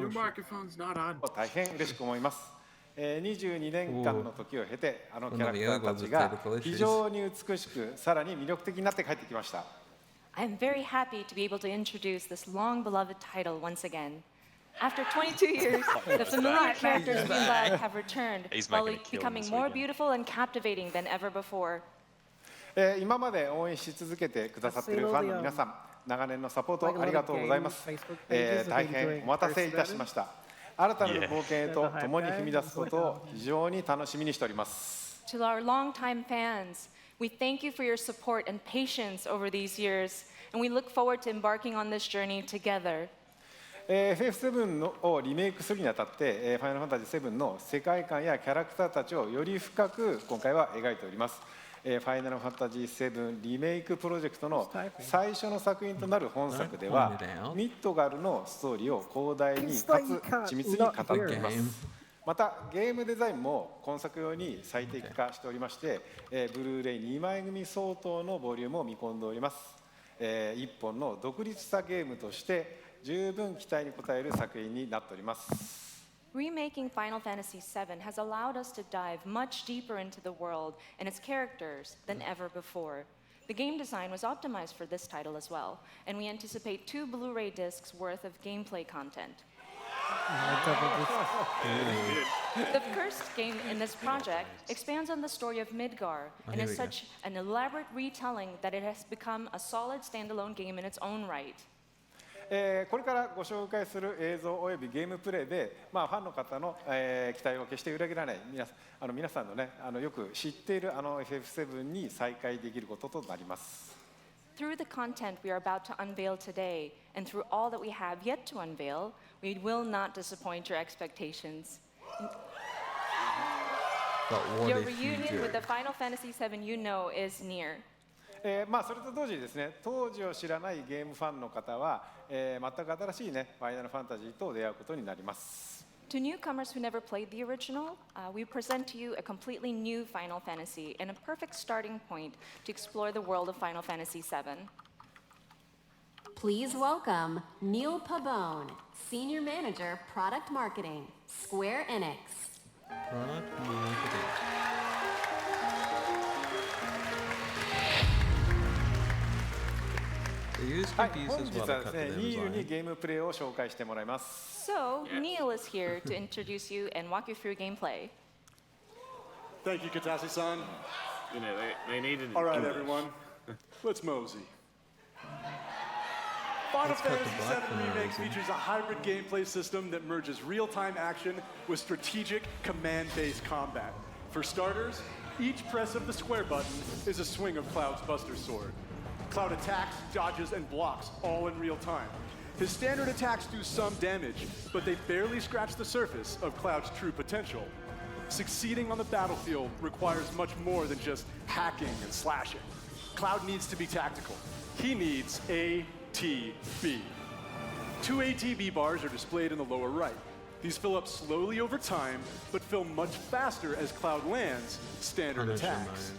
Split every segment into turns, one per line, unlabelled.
Your microphone's not on.
大変嬉しく思います。22年間の時を経て、キャラクターたちが非常に美しく、さらに魅力的になって帰ってきました。
I'm very happy to be able to introduce this long-beloved title once again. After 22 years, the familiar characters we love have returned, while becoming more beautiful and captivating than ever before.
今まで応援し続けてくださっているファンの皆さん、長年のサポートありがとうございます。大変お待たせいたしました。新たなる冒険へと共に踏み出すことを非常に楽しみにしております。
To our longtime fans, we thank you for your support and patience over these years, and we look forward to embarking on this journey together.
FF7 をリメイクするにあたって、ファイナルファンタジー7の世界観やキャラクターたちをより深く今回は描いております。ファイナルファンタジー7リメイクプロジェクトの最初の作品となる本作では、ミッドガルのストーリーを広大にかつ緻密に語っています。またゲームデザインも今作用に最適化しておりまして、ブルーレイ2枚組相当のボリュームを見込んでおります。一本の独立したゲームとして十分期待に応える作品になっております。
Remaking Final Fantasy VII has allowed us to dive much deeper into the world and its characters than ever before. The game design was optimized for this title as well, and we anticipate 2 Blu-ray discs worth of gameplay content. The first game in this project expands on the story of Midgar and is such an elaborate retelling that it has become a solid standalone game in its own right.
これからご紹介する映像およびゲームプレイで、ファンの方の、期待を決して裏切らない皆さんのね、よく知っているFF7 に再会できることとなります。
Through the content we are about to unveil today, and through all that we have yet to unveil, we will not disappoint your expectations. Your reunion with the Final Fantasy VII you know is near.
それと同時にですね、当時を知らないゲームファンの方は、全く新しいね、ファイナルファンタジーと出会うことになります。
To newcomers who never played the original, we present to you a completely new Final Fantasy and a perfect starting point to explore the world of Final Fantasy VII.
Please welcome Neil Pabon, Senior Manager, Product Marketing, Square-Enix.
Product Marketing.
はい、本日はですね、ニールにゲームプレイを紹介してもらいます。
So, Neil is here to introduce you and walk you through gameplay.
Thank you, Katase-san.
You know, they needed.
All right, everyone, let's mosey. Final Fantasy VII Remake features a hybrid gameplay system that merges real-time action with strategic command-based combat. For starters, each press of the square button is a swing of Cloud's Buster Sword. Cloud attacks, dodges, and blocks all in real time. His standard attacks do some damage, but they barely scratch the surface of Cloud's true potential. Succeeding on the battlefield requires much more than just hacking and slashing. Cloud needs to be tactical. He needs ATB. 2 ATB bars are displayed in the lower right. These fill up slowly over time, but fill much faster as Cloud lands standard attacks.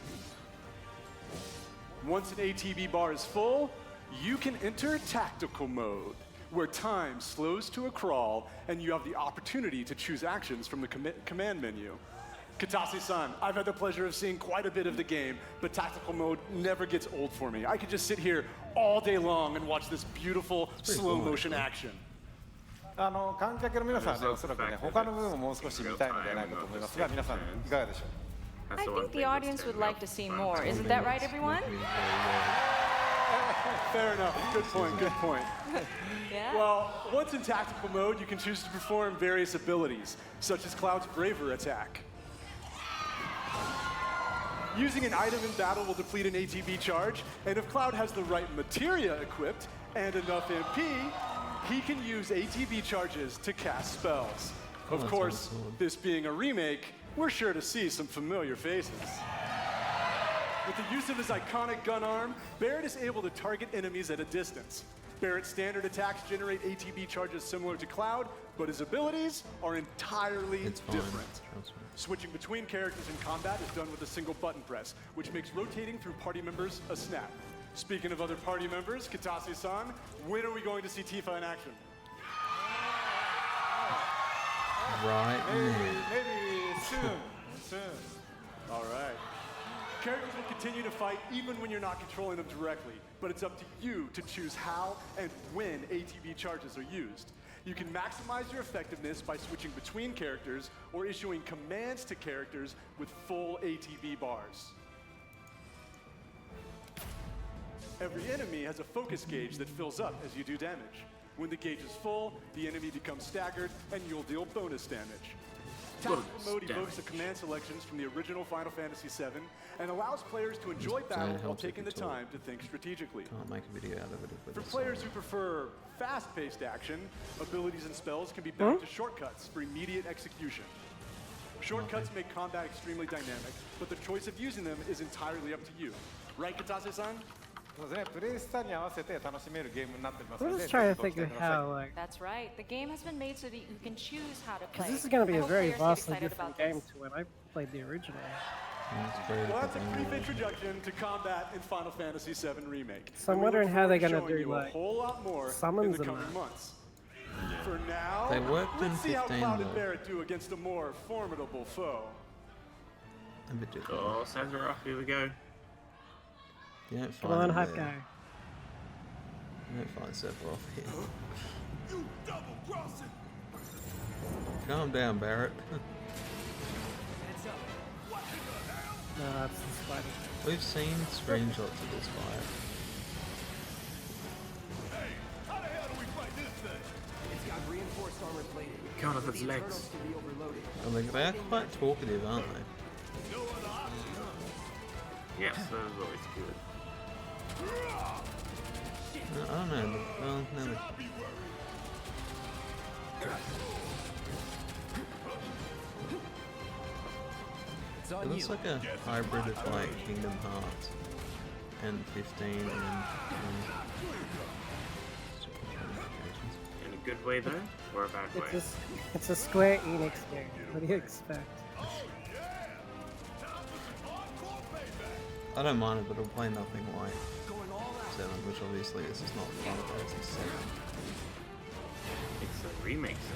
Once an ATB bar is full, you can enter tactical mode, where time slows to a crawl and you have the opportunity to choose actions from the command menu. Katase-san, I've had the pleasure of seeing quite a bit of the game, but tactical mode never gets old for me. I could just sit here all day long and watch this beautiful slow motion action.
観客の皆さんはね、おそらくね、他の部分ももう少し見たいのではないかと思いますが、皆さんいかがでしょう。
I think the audience would like to see more. Isn't that right, everyone?
Fair enough. Good point, good point.
Yeah?
Well, once in tactical mode, you can choose to perform various abilities, such as Cloud's Braver attack. Using an item in battle will deplete an ATB charge, and if Cloud has the right materia equipped and enough MP, he can use ATB charges to cast spells. Of course, this being a remake, we're sure to see some familiar faces. With the use of his iconic gun arm, Barret is able to target enemies at a distance. Barret's standard attacks generate ATB charges similar to Cloud, but his abilities are entirely different. Switching between characters in combat is done with a single button press, which makes rotating through party members a snap. Speaking of other party members, Katase-san, when are we going to see Tifa in action?
right
Maybe,
now.
maybe soon. Soon.
All right. Characters will continue to fight even when you're not controlling them directly, but it's up to you to choose how and when ATB charges are used. You can maximize your effectiveness by switching between characters or issuing commands to characters with full ATB bars. Every enemy has a focus gauge that fills up as you do damage. When the gauge is full, the enemy becomes staggered and you'll deal bonus damage. Tactical mode evokes the command selections from the original Final Fantasy VII and allows players to enjoy battle while taking the time to think strategically.
Can't make a video out of it if
For
it's
players who prefer fast-paced action, abilities and spells can be bound to shortcuts for immediate execution. Shortcuts make combat extremely dynamic, but the choice of using them is entirely up to you. Right, Katase-san?
そうですね。プレイスターに合わせて楽しめるゲームになっております
I'm
ので、
just trying
ぜ
to
ひご期
think
待
of
ください。
how, like,
That's right. The game has been made so that you can choose how to play.
because this is going to be
I
a
hope
very
players get
vastly
excited
different
about
game
this.
to when I played the original.
It's very
Well, that's a
different.
brief introduction to combat in Final Fantasy VII Remake.
So I'm
And we look
wondering how they're
forward to
gonna
showing
do,
you a
like,
whole lot more in
summons
the
and
coming
that.
months. For now,
They worked in
let's see how
15
Cloud and
though.
Barrett do against a more formidable foe.
A bit different.
Oh, Sephiroth, here we go.
You don't
Come
find
on,
him
hype
there.
guy.
You don't find Sephiroth here. Calm down, Barrett.
No, that's the spider.
We've seen screenshots of this fight.
Count off its legs.
I think they are quite talkative, aren't they?
Yes, that is always good.
I don't know. Well, no. It looks like a hybrid of like Kingdom Hearts and 15 and
In a good way, though, or a bad way?
It's a Square-Enix game. What do you expect?
I don't mind it, but I'll play nothing like 7, which obviously this is not Final Fantasy 7.
It's a remake, so.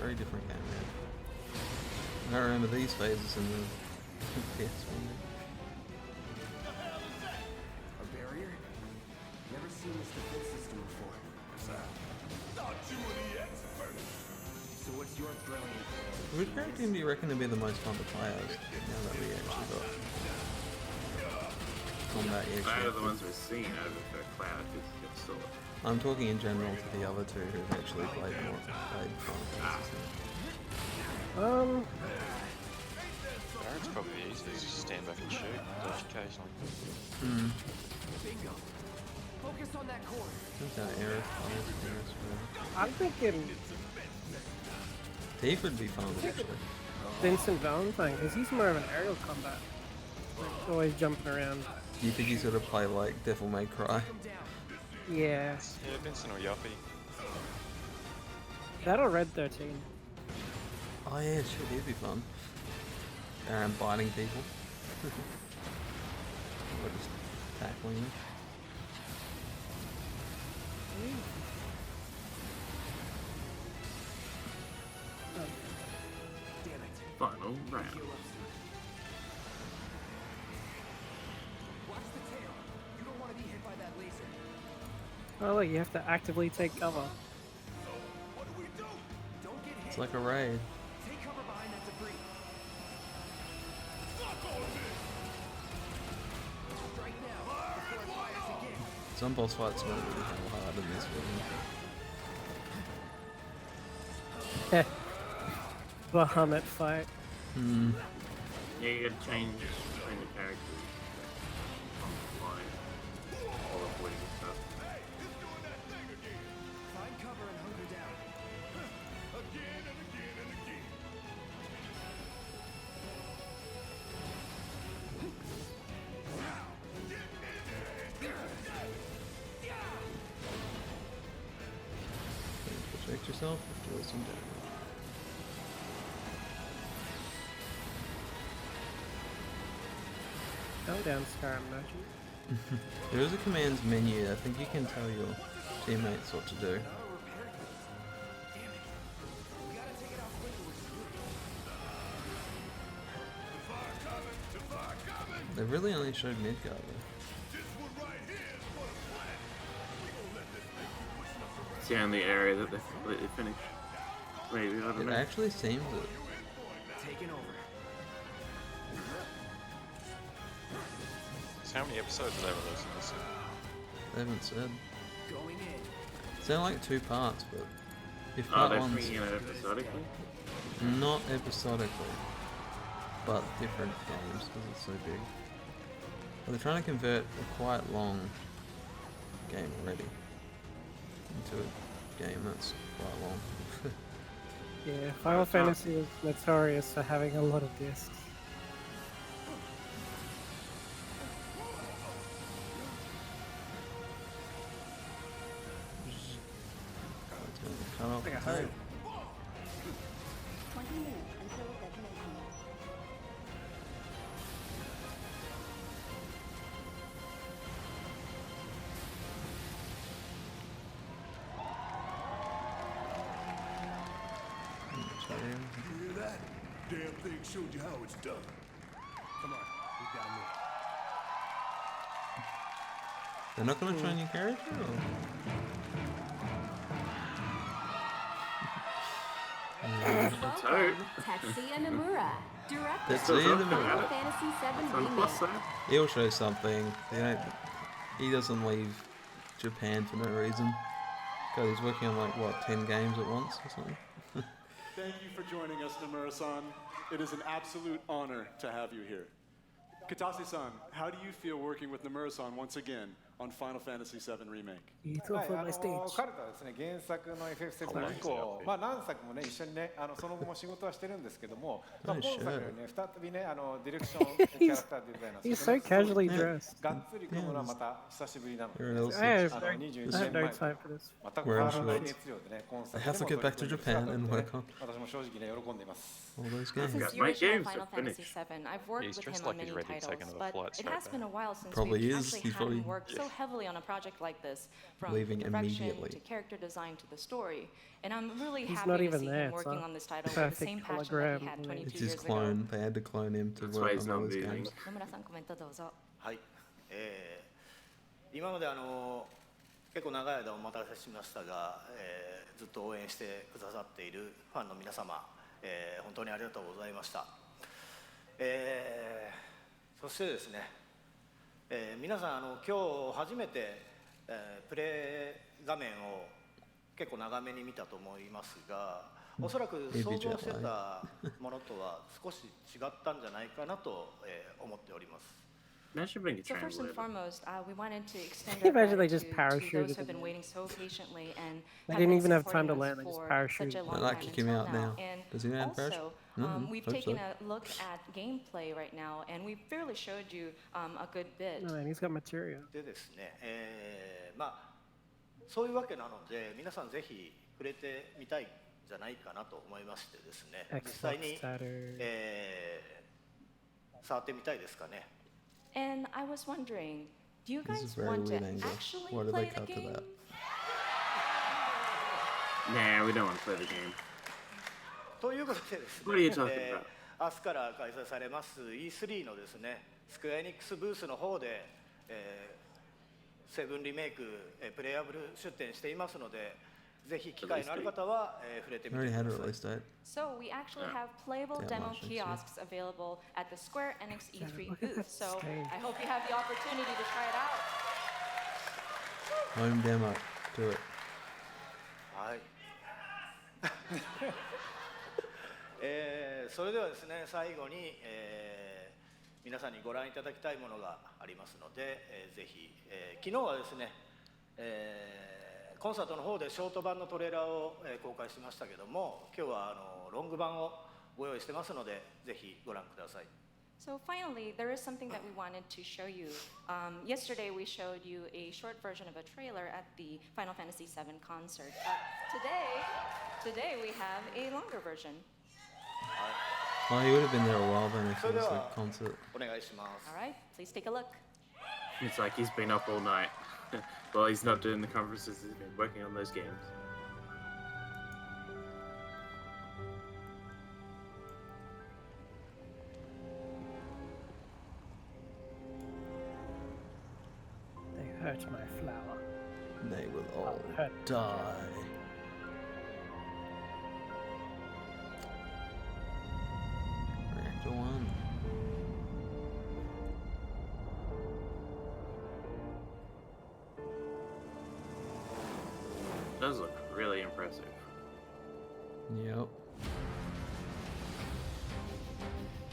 Very different game, man. I don't remember these phases in the PS1.
A barrier? Never seen this defense system before. So what's your brilliant plan?
Which character do you reckon would be the most fun to play as now that we actually got combat
Out of the
EXP?
ones we've seen, out of the Cloud, it's sort of.
I'm talking in general to the other two who've actually played Final Fantasy.
Barrett's probably easy to just stand back and shoot, dodge occasionally.
Bingo. Focus on that cord.
I'm thinking
Tifa would be fun, actually.
Vincent Valentine, because he's more of an aerial combat. Like, always jumping around.
You think he's gonna play like Devil May Cry?
Yeah.
Yeah, Vincent or Yuppie.
That or Red 13.
Oh yeah, shit, he'd be fun. Biting people. Or just tackling them.
Final round.
Watch the tail. You don't want to be hit by that laser.
Oh look, you have to actively take cover.
Don't get hit.
It's like a raid.
Take cover behind that debris. Strike now before it fires again.
Some boss fights won't really have hard in this one.
Bahamut fight.
Hmm.
Yeah, you gotta change between the characters. On the fly. All avoiding stuff.
Find cover and hunker down.
Protect yourself or deal some damage.
Calm down, Scar Merchant.
There is a commands menu. I think you can tell your teammates what to do. They really only showed Midgar though.
It's the only area that they've completely finished. Maybe, I don't
It
know.
actually seems it.
Taking over.
So how many episodes are they releasing this year?
They haven't said.
Going in.
It's only like 2 parts, but if
Oh,
part
they're
one's
bringing it episodically?
not episodically, but different games because it's so big. But they're trying to convert a quite long game already into a game that's quite long.
Yeah, Final Fantasy was notorious for having a lot of discs.
Cut off
Like a
the
herd.
tail.
20 minutes until detonation.
You hear that? Damn thing showed you how it's done. Come on, we got me.
They're not going to try new character? Or?
Welcome, Tetsuya Nomura, director of
Tetsuya
Final
Nomura.
Fantasy VII
On the plus
Remake.
side?
He'll show something. He doesn't leave Japan for no reason. God, he's working on like, what, 10 games at once or something?
Thank you for joining us, Nomura-san. It is an absolute honor to have you here. Katase-san, how do you feel working with Nomura-san once again on Final Fantasy VII Remake?
You throw
はい、
for my stage.
彼とはですね、原作の FF7 以降、何作もね、一緒にね、その後も仕事はしてるんですけども、今作よりね、再びね、ディレクション、キャラクターデザイナー、
He's so casually dressed.
がっつり組むのはまた久しぶりなので、
You're an
I
Elusive.
have no time for this.
また変わらない熱量でね、今
I
作
have to get back to Japan and work on
私も正直ね、喜んでいます。
all those
Since
games.
Yeah,
the
my
original
games
Final
are
Fantasy
finished.
VII, I've worked
He's
with
dressed
him on
like he's
many
ready to take
titles,
another
but
flight
it
straight
has been a
back.
while since
Probably
we've
is.
actually
He's
had him
probably
work so heavily on a project like this, from
leaving
the direction
immediately.
to character design to the story. And I'm really
He's
happy
not
to
even
see
there,
him working
so
on this title with
perfect
the same passion that he had
hologram.
22
It's his
years ago.
clone. They had to clone him to
That's why
work
he's
on all
not
those
moving.
games.
野村さんコメントどうぞ。
はい、今まで結構長い間お待たせしましたが、ずっと応援してくださっているファンの皆様、本当にありがとうございました。そしてですね、皆さん今日初めて、プレイ画面を結構長めに見たと思いますが、おそらく想像してたものとは少し違ったんじゃないかなと、思っております。
That should bring a
So first and
translator.
foremost, we wanted to extend
Can you
our
imagine they
gratitude
just parachuted
to those who have been
in?
waiting so patiently and
They
have
didn't
been
even have time to
supporting us
land, they just
for
parachuted.
such a long
They like
time
kick him
until
out now.
And
Does he land parachute?
also, we've
hope
taken
so.
a look at gameplay right now, and we barely showed you a good bit.
No, man, he's got material.
でですね、まあそういうわけなので皆さんぜひ触れてみたいんじゃないかなと思いましてですね、実際に、
Xbox Saturn.
触ってみたいですかね。
And I was wondering, do you
This
guys
is very
want to
weird angle.
actually
Why did
play
they
the
cut to
game?
that?
Nah, we don't want to play the game.
ということでですね、
What are you talking about?
明日から開催されます E3 のですね、スクエアエニックスブースの方で、セブンリメイク、プレイアブル出展していますので、ぜひ機会のある方は、触れて
They
みて
already
く
had
だ
a
さい。
release date.
So we actually have playable
Damn,
demo
I should
kiosks available at the Square-Enix E3
look at
booth.
that
So
stage.
I hope you have the opportunity to try it out.
Home demo. Do it.
はいそれではですね、最後に、皆さんにご覧いただきたいものがありますので、ぜひ、昨日はですね、コンサートの方でショート版のトレーラーを、公開しましたけども、今日はロング版をご用意してますので、ぜひご覧ください。
So finally, there is something that we wanted to show you. Yesterday, we showed you a short version of a trailer at the Final Fantasy VII concert. Today we have a longer version.
Well, he would have been there a while then if it was a concert.
お願いします。
All right, please take a look.
It's like he's been up all night. Well, he's not doing the conferences, he's been working on those games.
hurt my flower.
They will all
hurt.
die. Reactor 1.
Does look really impressive.
Yep.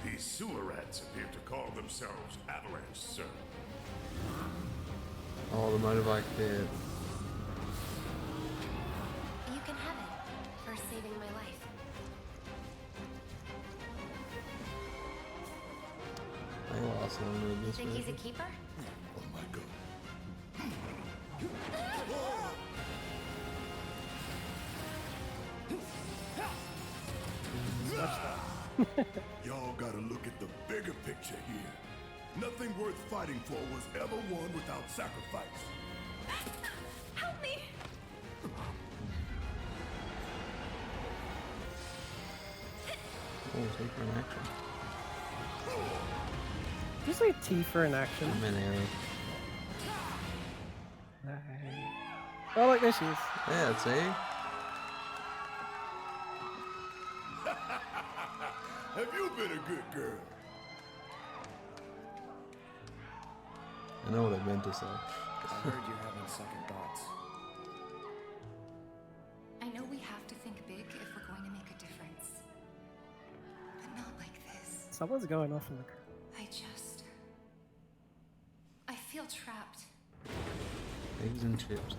These sewer rats appear to call themselves Avalanche, sir.
Oh, the motorbike bit.
You can have it for saving my life.
They last longer than this
Think he's a
version.
keeper?
Oh my god. Y'all gotta look at the bigger picture here. Nothing worth fighting for was ever won without sacrifice.
Help me!
Oh, Tifa in action.
Did you say Tifa in action?
I'm in area.
Oh, look, there she is.
Yeah, see?
Have you been a good girl?
I know what I meant to say.
I heard you're having second thoughts.
I know we have to think big if we're going to make a difference. But not like this.
Someone's going off in the crowd.
I feel trapped.
Eggs and chips,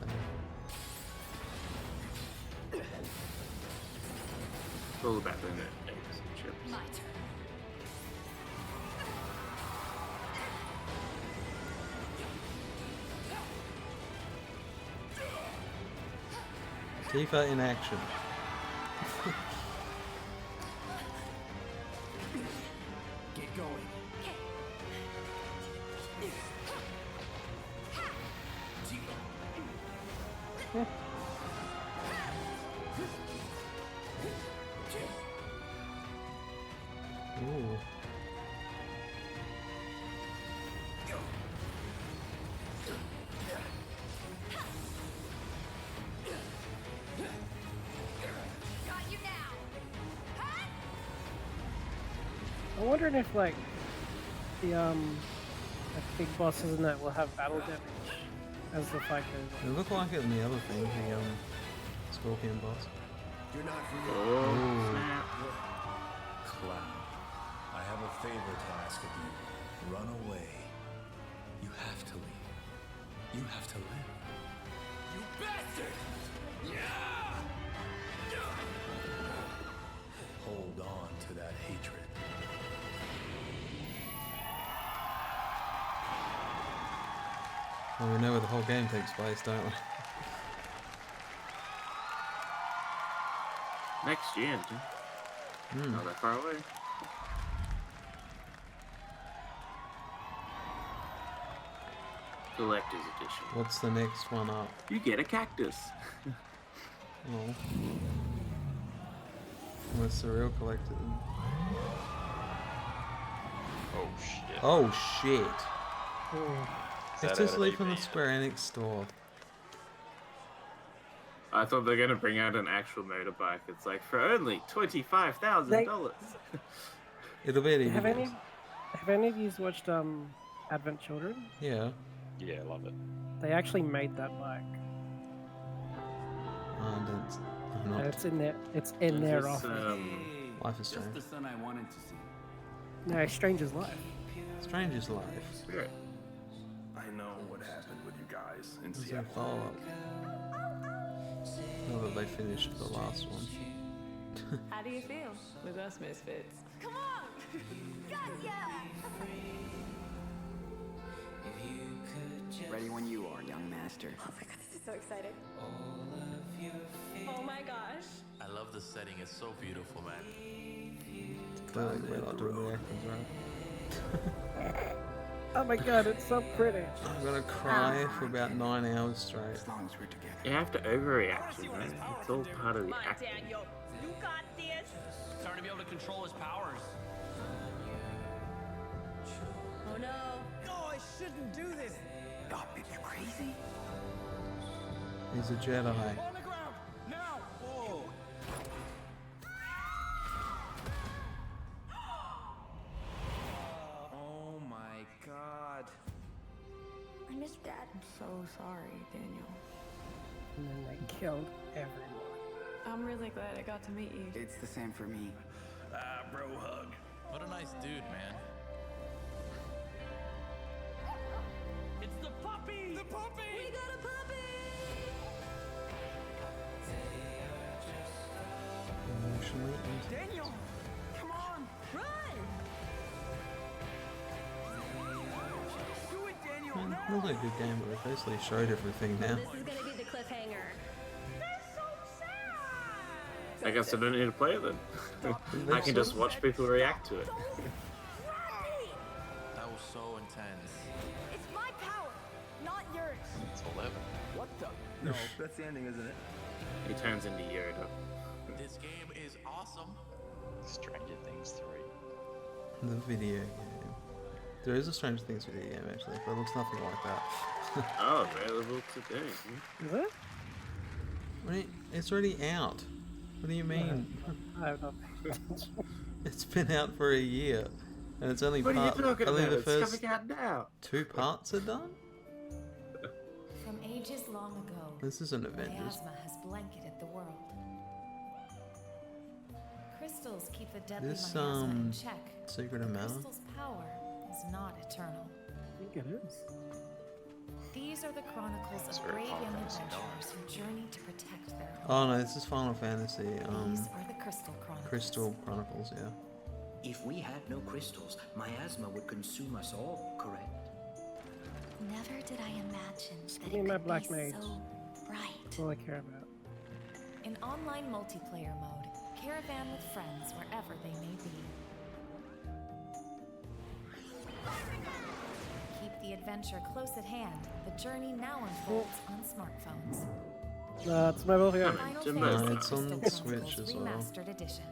It's all about the eggs and chips.
My turn.
Tifa in action.
Get going.
Ooh.
Got you now.
I'm wondering if like the big bosses in that will have battle damage as the fight goes on.
It looked like it in the other thing, the Scorpion boss.
You're not real.
Oh.
Cloud, I have a favor to ask of you. Run away. You have to leave. You have to live.
You bastard!
Hold on to that hatred.
Well, we know where the whole game takes place, don't we?
Next year, not that far away. Collector's edition.
What's the next one up?
You get a cactus.
Oh. What's the real collector?
Oh shit.
Oh shit.
Is
It's
that
just
out
leave
of
from the
AP?
Square-Enix store.
I thought they were gonna bring out an actual motorbike. It's like for only $25,000.
It'll be at
Have
EB.
any of you watched Advent Children?
Yeah.
Yeah, I love it.
They actually made that bike.
And it's not.
It's in there. It's in their office.
Life is Strange.
Just the son I wanted to see.
No, Stranger's Life.
Stranger's Life.
I know what happened with you guys in
There's a
Seattle.
follow-up. Now that they finished the last one.
How do you feel?
With us misfits.
Come on! Gotcha!
Ready when you are, young master.
Oh my god, this is so exciting.
Oh my gosh.
I love the setting. It's so beautiful, man.
Clearly we're not doing the actors right.
Oh my god, it's so pretty.
I'm gonna cry for about 9 hours straight.
As long as we're together.
You have to overreact, man. It's all part of the acting.
Daniel. You got this.
Starting to be able to control his powers.
Oh no.
No, I shouldn't do this. Stop it, you crazy?
He's a Jedi.
On the ground, now! Whoa! Oh my god.
I miss Dad.
I'm so sorry, Daniel.
And then they killed everyone.
I'm really glad I got to meet you.
It's the same for me.
Bro hug. What a nice dude, man.
It's the puppy! The puppy!
We got a puppy!
Emotionally
Daniel! Come on!
Run!
Do it, Daniel!
It looks like a good game, but they basically showed everything now.
This is gonna be the cliffhanger.
I guess I don't need to play it then. I can just watch people react to it.
That was so intense.
It's my power, not yours.
It's 11.
What the? No, that's the ending, isn't it?
He turns into Yoda.
This game is awesome.
Stranger Things 3.
The video game. There is a Stranger Things video game actually, but it looks nothing like that.
Oh, available today.
Is it?
Wait, it's already out. What do you mean?
I have no
It's been out for a year, and it's only
What are you talking
only
about?
the
It's
first
coming out now.
2 parts are done.
From ages long ago,
This isn't Avengers.
miasma has blanketed the world. Crystals keep the deadly
This
miasma in check.
Secret
but
of Mana.
Crystal's power is not eternal.
I think it is.
These are the chronicles
It's
of
very
brave young
Final Fantasy
adventurers who journey to protect their home.
Oh no, this is Final Fantasy.
These are the Crystal Chronicles.
Crystal Chronicles, yeah.
If we had no crystals, miasma would consume us all, correct?
Never did I imagine
Just
that
give
it
me my
could
black
be
mage.
so bright.
That's all I care about.
In online multiplayer mode, caravan with friends wherever they may be. Keep the adventure close at hand. The journey now unfolds on smartphones.
That's my vote here.
Final
Jimbo.
Fantasy
No, it's on
Crystal
Switch
Chronicles
as well.
Remastered Edition.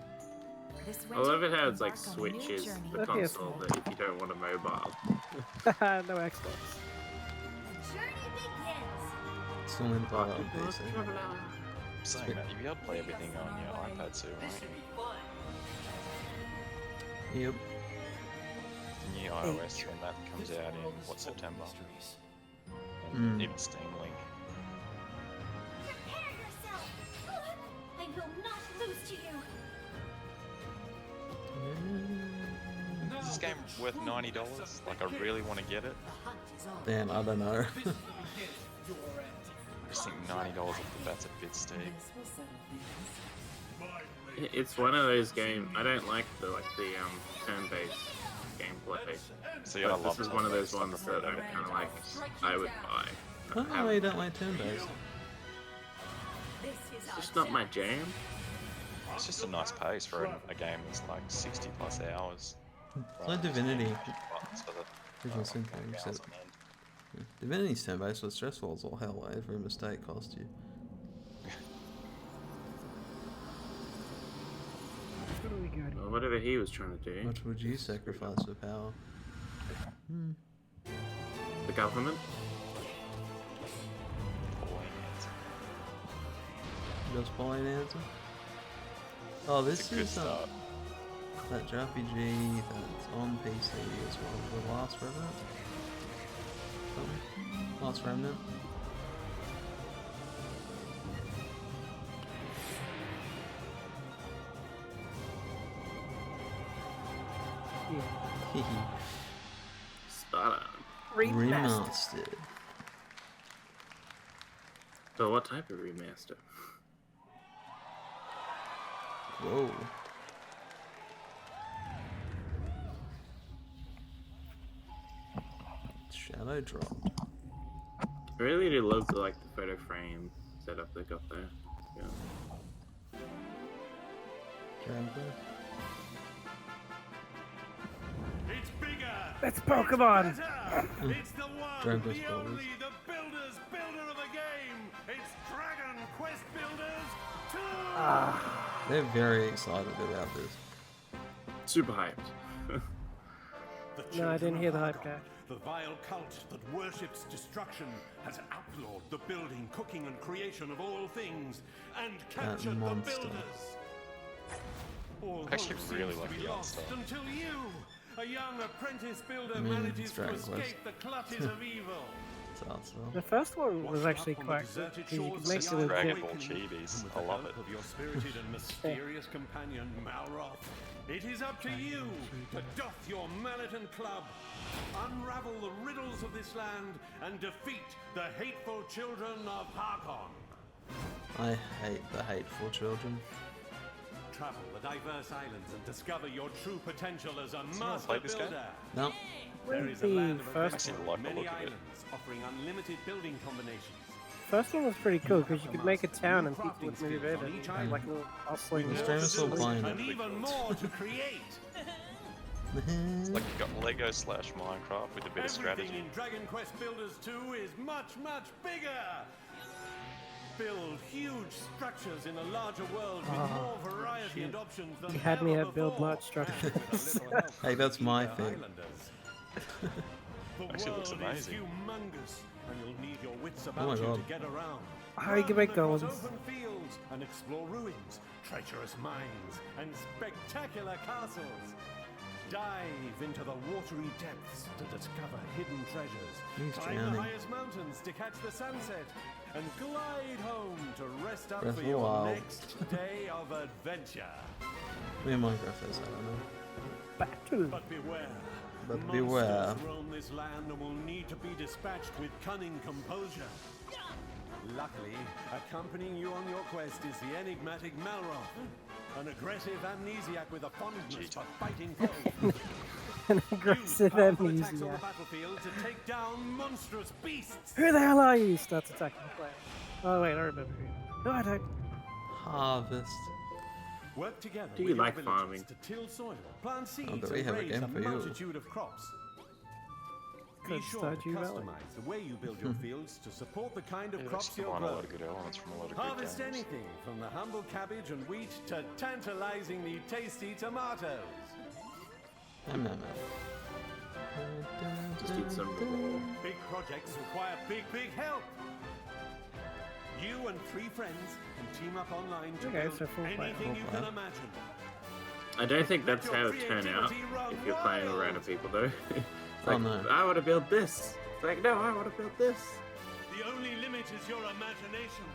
This
I love
winter,
it how it's like
embark on a new
Switch is
journey.
the
Okay, it's
console
fine.
that if you don't want a mobile.
No Xbox.
Journey begins.
Still need to buy that on PC.
Saying that, you'll be able to play everything on your iPad too, right?
Yep.
The new iOS when that comes out in, what, September? And
Mm.
even Steam Link.
Prepare yourself. I will not lose to you.
Is this game worth $90? Like, I really want to get it.
Damn, I don't know.
I just think $90 off the bat's a bit steep.
It's one of those games. I don't like the turn-based gameplay.
So you gotta
But
love
this is
it.
one of those ones that I'm kind of like, I would buy.
I don't know why you don't like turn-based.
It's just not my jam.
It's just a nice pace for a game that's like 60 plus hours.
It's like Divinity.
Buttons for the
Original Sin thing, except Divinity's turn-based was stressful as all hell. Every mistake cost you.
What do we got?
Well, whatever he was trying to do.
What would you sacrifice for power?
The government?
Just Pauline answer? Oh, this
It's a good
is
start.
that JRPG that's on PC as well. The Last Remnant? Something? Last Remnant?
Spot on.
Remastered.
So what type of remaster?
Whoa. Shadow dropped.
I really do love the the photo frame setup they got there. Yeah.
Dragon
It's bigger.
That's Pokemon.
It's the one,
Dragon Quest
the
Builders.
only, the builders, builder of the game. It's Dragon Quest Builders 2.
They're very excited about this.
Super hyped.
The
No, I didn't
children
hear
of
the hype
Argon,
guy.
The vile cult that worships destruction has outlawed the building, cooking, and creation of all things, and captured the
monster.
builders. All
Actually
hope
really
seems
like
to be
the art
lost
style.
until you, a young apprentice builder,
I mean,
manages
it's
to
Dragon
escape
Quest.
the clutches of evil.
It's art style.
The first one was
Washed
actually
up on the
quite good
deserted
because you
shores
could
of
make
the
it
Isle
a
Dragon
of
Ball
Awakening,
Chibis.
and with
I
the
love
help
it.
of your spirited and mysterious companion Malroth, it is up to you to doff your mallet and club, unravel the riddles of this land, and defeat the hateful children of Harkon.
I hate the hateful children.
Travel the diverse islands and discover your true potential as a
anyone
master
played this game?
builder.
No.
There is a
The
land of
first
adventure
one.
with
I like the
many
look of it.
islands offering unlimited building combinations.
First one was pretty cool because you could make a town and people would move in and have like little bustling.
The streamer's still playing
And
it.
even more to create.
It's like you got Lego / Minecraft with a bit of strategy.
Everything in Dragon Quest Builders 2 is much, much bigger. Build huge structures in a larger world with more variety and options than
You had me
ever
at build
before.
large structures.
And with a little help
Hey, that's
from
my
the
thing.
Islanders. The
Actually looks
world
amazing.
is humongous, and you'll need your wits
Oh my
about you
God.
to get around.
Oh, you can make
Run across
golems.
open fields and explore ruins, treacherous mines, and spectacular castles. Dive into the watery depths to discover hidden treasures.
He's
Climb the
drowning.
highest mountains to catch the sunset, and glide home to rest up
Breath
for
of the
your
Wild.
next day of adventure.
Me and Minecraft is, I don't know.
Battle.
But beware.
But
Monsters
beware.
roam this land and will need to be dispatched with cunning composure. Luckily, accompanying you on your quest is the enigmatic Malroth, an aggressive amnesiac with a fondness for fighting foes.
An aggressive
Use powerful attacks on the
amnesia.
battlefield to take down monstrous beasts.
Who the hell are you? Starts attacking the player. Oh wait, I remember who. No, I don't.
Harvest.
Work together
Do you
with your
like
villagers
farming?
to till soil, plant seeds,
but we
and
have a
raise
game
a
for you.
multitude of crops. Be
Good
sure to
Stardew Valley.
customize the way you build your fields to support the kind of
It
crops
looks
you're
combine a lot
growing.
of good elements from a lot of
Harvest
good games.
anything from the humble cabbage and wheat to tantalizingly tasty tomatoes.
Nom, nom, nom.
Just eat some raw.
Big projects require big help. You and 3 friends can team up online to
Okay,
build
so full player.
anything you
Full
can
player.
imagine.
I don't think that's how it turn out if you're playing with random people though. It's like,
Oh, no.
I want to build this. It's like, no, I want to build this.
The only limit is your imagination.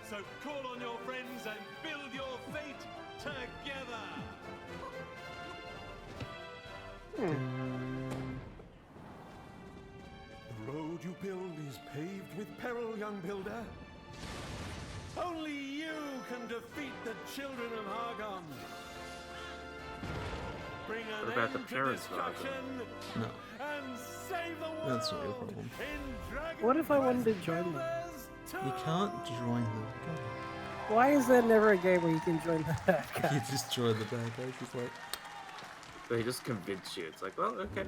So call on your friends and build your fate together. The road you build is paved with peril, young builder. Only you can defeat the children of Hargon. Bring an
What about the
end to
parents of Hargon?
destruction
No.
and save the world.
That's not your problem.
in Dragon
What if I wanted to
Quest
join them?
Builders
You
2.
can't join them.
Why is there never a game where you can join the bad
You
guy?
just join the bad guys. It's like,
They just convince you. It's like, well, okay.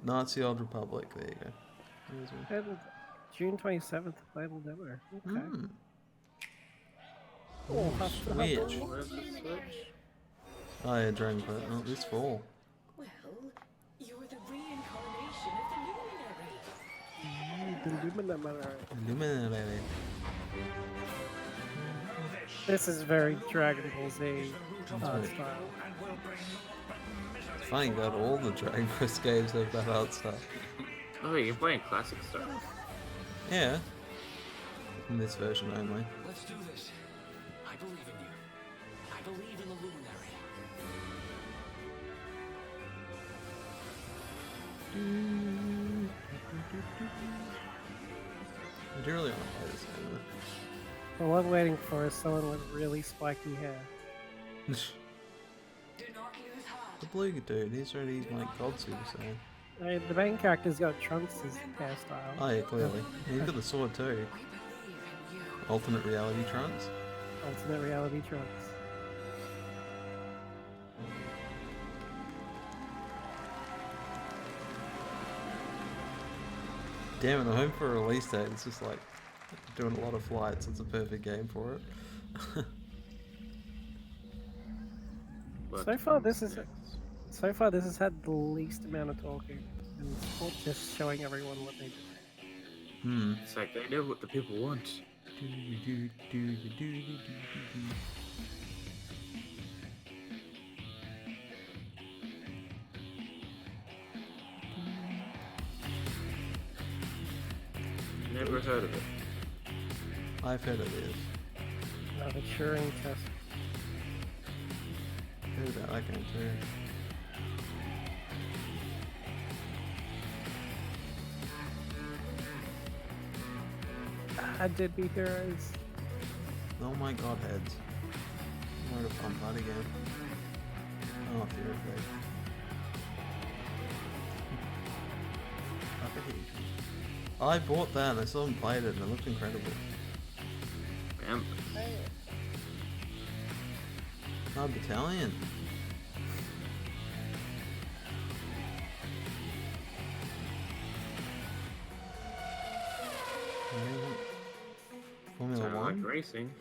Nazi Old Republic. There you go. Here's one.
Playable- June 27th, playable demo. Okay.
Hmm.
Oh, have to have
Switch.
a-
Where's the Switch?
Oh yeah, Dragon Quest. Oh, this fall.
Well, you're the reincarnation of the luminary.
Illuminati.
This is very Dragon Ball Z
That's
style.
It's funny that all the Dragon Quest games have that art style.
Oh, you're playing classic stuff.
Yeah. In this version only.
Let's do this. I believe in you. I believe in the luminary.
I do really want to play this game.
Well, what I'm waiting for is someone with really spiky hair.
though. The blue dude, he's already like God Super Saiyan.
The main character's got Trunks' hairstyle.
Oh yeah, clearly. He's got the sword too. Alternate reality Trunks.
Alternate reality Trunks.
Damn it, I'm home for a release date. It's just like doing a lot of flights. It's a perfect game for it.
So far, this is So far, this has had the least amount of talking, and sport just showing everyone what they do.
It's like they know what the people want. Never heard of it.
I've heard of this.
The Turing test.
Heard about that game too.
Deadbeat Heroes.
Oh my god, heads. I'm going to pump that again. Oh, Fear Effect. I bought that and I still haven't played it and it looked incredible.
Damn.
Oh, Battalion. Formula
Sound
1?
like racing.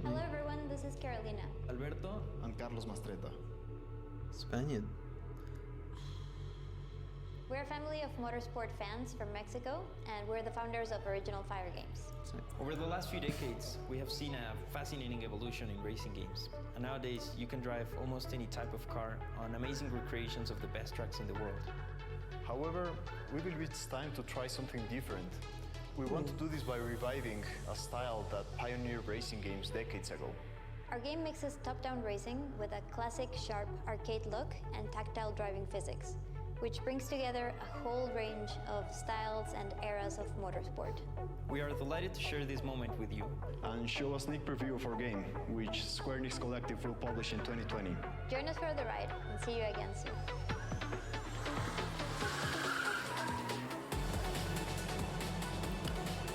Hello everyone, this is Carolina.
Alberto and Carlos Mastreta.
Spaniard.
We're a family of motorsport fans from Mexico, and we're the founders of Original Fire Games.
Over the last few decades, we have seen a fascinating evolution in racing games. And nowadays, you can drive almost any type of car on amazing recreations of the best tracks in the world.
However, we believe it's time to try something different. We want to do this by reviving a style that pioneered racing games decades ago.
Our game mixes top-down racing with a classic, sharp arcade look and tactile driving physics, which brings together a whole range of styles and eras of motorsport.
We are delighted to share this moment with you.
And show a sneak preview of our game, which Square-Enix Collective will publish in 2020.
Join us for the ride, and see you again soon.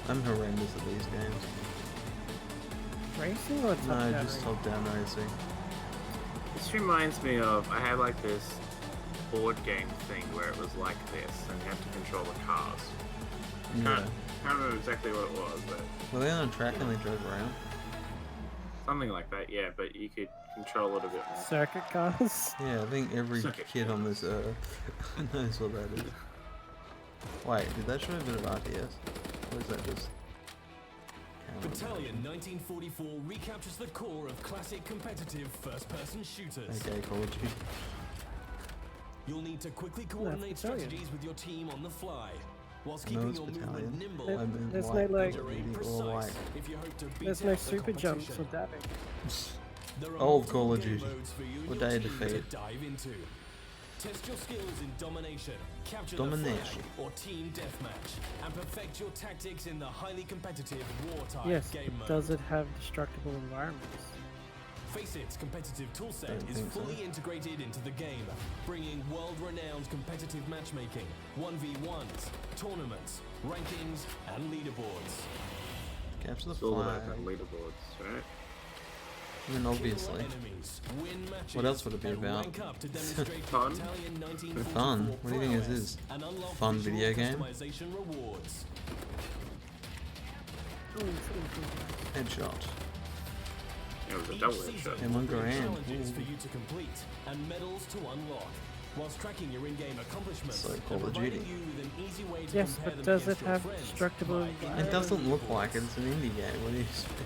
I'm horrendous at these games.
Racing or top-down?
No, just top-down racing.
This reminds me of, I had like this board game thing where it was like this, and you have to control the cars.
Yeah.
Can't remember exactly what it was, but
Were they on a track and they drove around?
something like that, yeah, but you could control it a bit more.
Circuit cars?
Yeah, I think every
Circuit
kid on this earth knows what that is. Wait, did that show a bit of RTS? Or is that just...
Battalion 1944 recaptures the core of classic competitive first-person shooters.
Okay, Call of Duty.
You'll need to quickly coordinate strategies with your team on the fly, whilst
No,
keeping
it's
your
Battalion.
movement nimble
There's no
and
like,
precise if you hope to beat
there's no
out the
super jumps or
competition.
dabbing.
There are
Old
multiple
Call of
game
Duty.
modes for you and
What
your
day of
team to
defeat?
dive into. Test your skills in domination, capture
Domination.
the flag, or team deathmatch, and perfect your tactics in the highly competitive war-type
Yes,
game mode.
does it have destructible environments?
FACEIT's competitive toolset
Don't
is
think so.
fully integrated into the game, bringing world-renowned competitive matchmaking, 1v1s, tournaments, rankings, and leaderboards.
Capture the
It's all about
flag.
the leaderboards, right?
I mean, obviously. What else would it be about?
Fun?
Fun? What do you think this is? Fun video game? Headshot.
It was a double headshot.
And $1 grand.
Challenges for you to complete and medals to unlock, whilst tracking your in-game accomplishments
So
and
Call of
providing
Duty.
you with an easy way to
Yes,
compare
but
them
does it
against your
have
friends
destructible
by
environments?
It doesn't look like it. It's an indie game. What do you expect?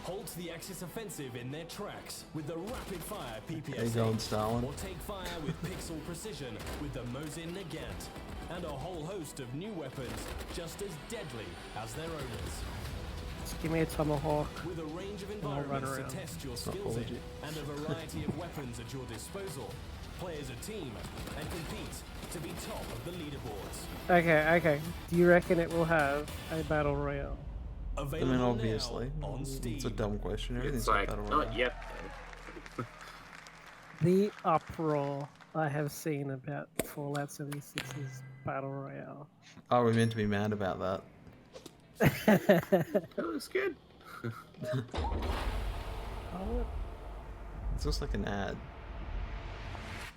Halt the Axis offensive in their tracks with the rapid-fire
There you
PPS,
go, Stalin.
or take fire with pixel precision with the Mosin Nagant, and a whole host of new weapons just as deadly as their owners.
Just give me a tomahawk.
With a range of
and I'll run
environments to
around.
test your
not
skills
Call of
in,
Duty.
and a variety of weapons at your disposal, play as a team and compete to be top of the leaderboards.
Okay. Do you reckon it will have a battle royale?
I mean,
Available
obviously.
now on Steam.
It's a dumb question. Everything's
It's
got
like,
battle
not
royale.
yet.
The uproar I have seen about Fallout 76's battle royale.
Oh, we're meant to be mad about that.
That was good.
Oh,
It's just like an ad.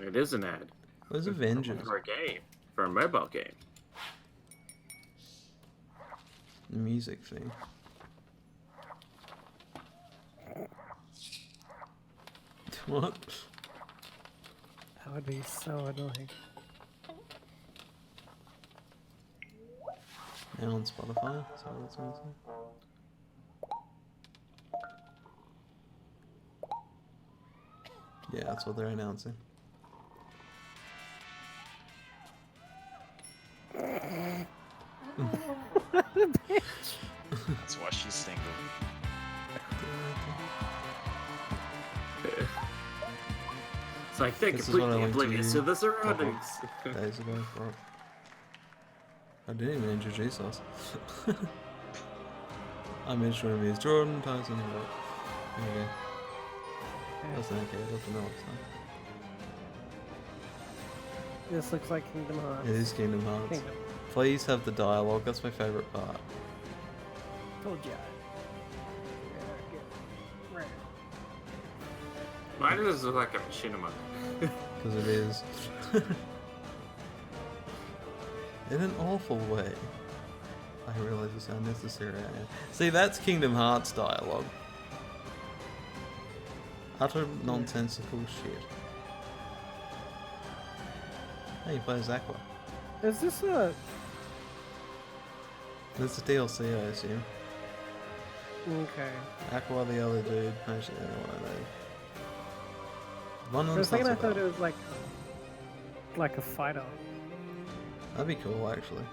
It is an ad.
Where's Avengers?
For a game. For a mobile game.
The music thing. What?
That would be so annoying.
Now on Spotify, so that's what it's Yeah, that's what they're announcing.
That's why she's single.
It's like they're
This is what I
completely
like to
oblivious
do
to the surroundings.
days ago for I didn't even introduce us. I mentioned him as Jordan Tyson. Okay. That's okay, that's another stuff.
This looks like Kingdom Hearts.
It is Kingdom Hearts.
Kingdom.
Please have the dialogue, that's my favourite part.
Told ya.
Why does it look like a machinima?
Because it is. In an awful way. I realise just how necessary I am. See, that's Kingdom Hearts dialogue. Utter nonsensical shit. Hey, he plays Aqua.
Is this a...
This is DLC, I assume.
Okay.
Aqua, the other dude. Actually, the other one I know. One
For a
one's
second I
not so
thought
bad.
it was like a fighter.
That'd be cool, actually.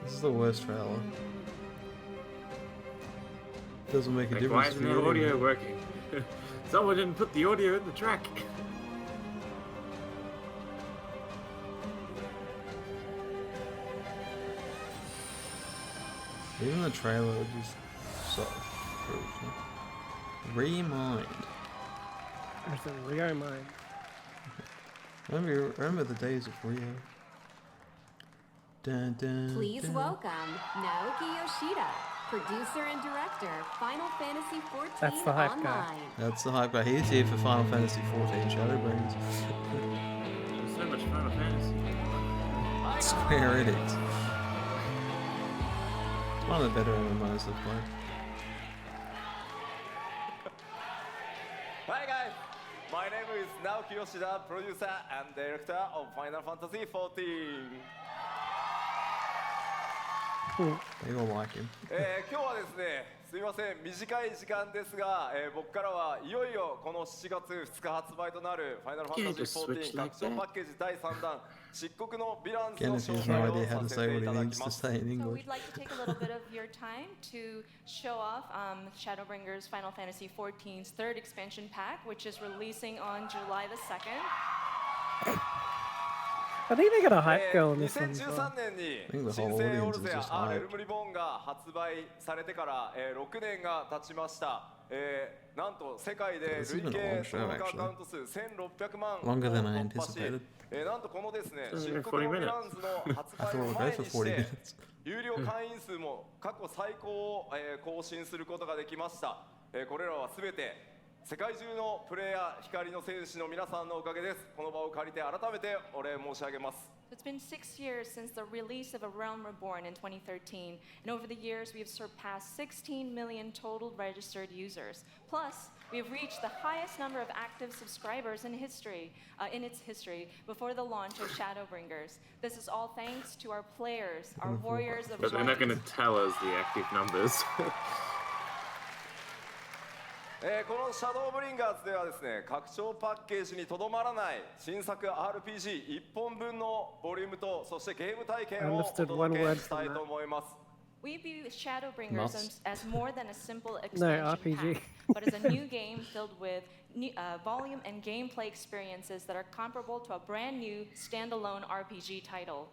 This is the worst trailer. Doesn't make a
Like,
difference.
why isn't the audio working? Someone didn't put the audio in the track.
Even the trailer just so brutal. Remind.
There's a Rio mine.
Remember the days of Rio. Dun, dun,
Please
dun.
welcome Naoki Yoshida, producer and director, Final Fantasy XIV
That's the hype guy.
Online.
That's the hype guy. He's here for Final Fantasy XIV Shadowbringers.
There's so much Final Fantasy.
Square-Enix. It's one of the better MMOs I've played.
Hi guys, my name is Naoki Yoshida, producer and director of Final Fantasy XIV.
They all like him.
今日はですね、すみません、短い時間ですが、僕からはいよいよこの7月2日発売となるファイナルファンタジー14拡張パッケージ第3弾漆黒のヴィランズの
Kenneth
紹
has no
介を
idea how
さ
to
せ
say
てい
what
た
he
だ
needs
きま
to
す。
say in
So
English.
we'd like to take a little bit of your time to show off Shadowbringers Final Fantasy XIV's third expansion pack, which is releasing on July the 2nd.
I think they got a hype girl in this one as well.
2013年に新生オルゼア・レルムリボーンが発売されてから6年が経ちました。なんと世界で累計登録アカウント数1600万を
Longer than I
突破し、
anticipated.
なんとこのですね、
It's
漆
only
黒
40
のヴィ
minutes.
ランズの発
I
売
thought
を
we'd
前
go for
にし
40
て
minutes.
有料会員数も過去最高を更新することができました。これらはすべて世界中のプレイヤー光の戦士の皆さんのおかげです。この場を借りて改めてお礼申し上げます。
It's been 6 years since the release of A Realm Reborn in 2013, and over the years we have surpassed 16 million total registered users. Plus, we have reached the highest number of active subscribers in history, in its history, before the launch of Shadowbringers. This is all thanks to our players, our warriors of
But they're not
light.
going to tell us the active numbers.
このシャドーブリンガーズではですね、拡張パッケージにとどまらない新作 RPG1 本分のボリュームとそしてゲーム体験をお届けしたいと思います。
We view Shadowbringers as more than a simple
No,
expansion
RPG.
pack, but as a new game filled with volume and gameplay experiences that are comparable to a brand new standalone RPG title.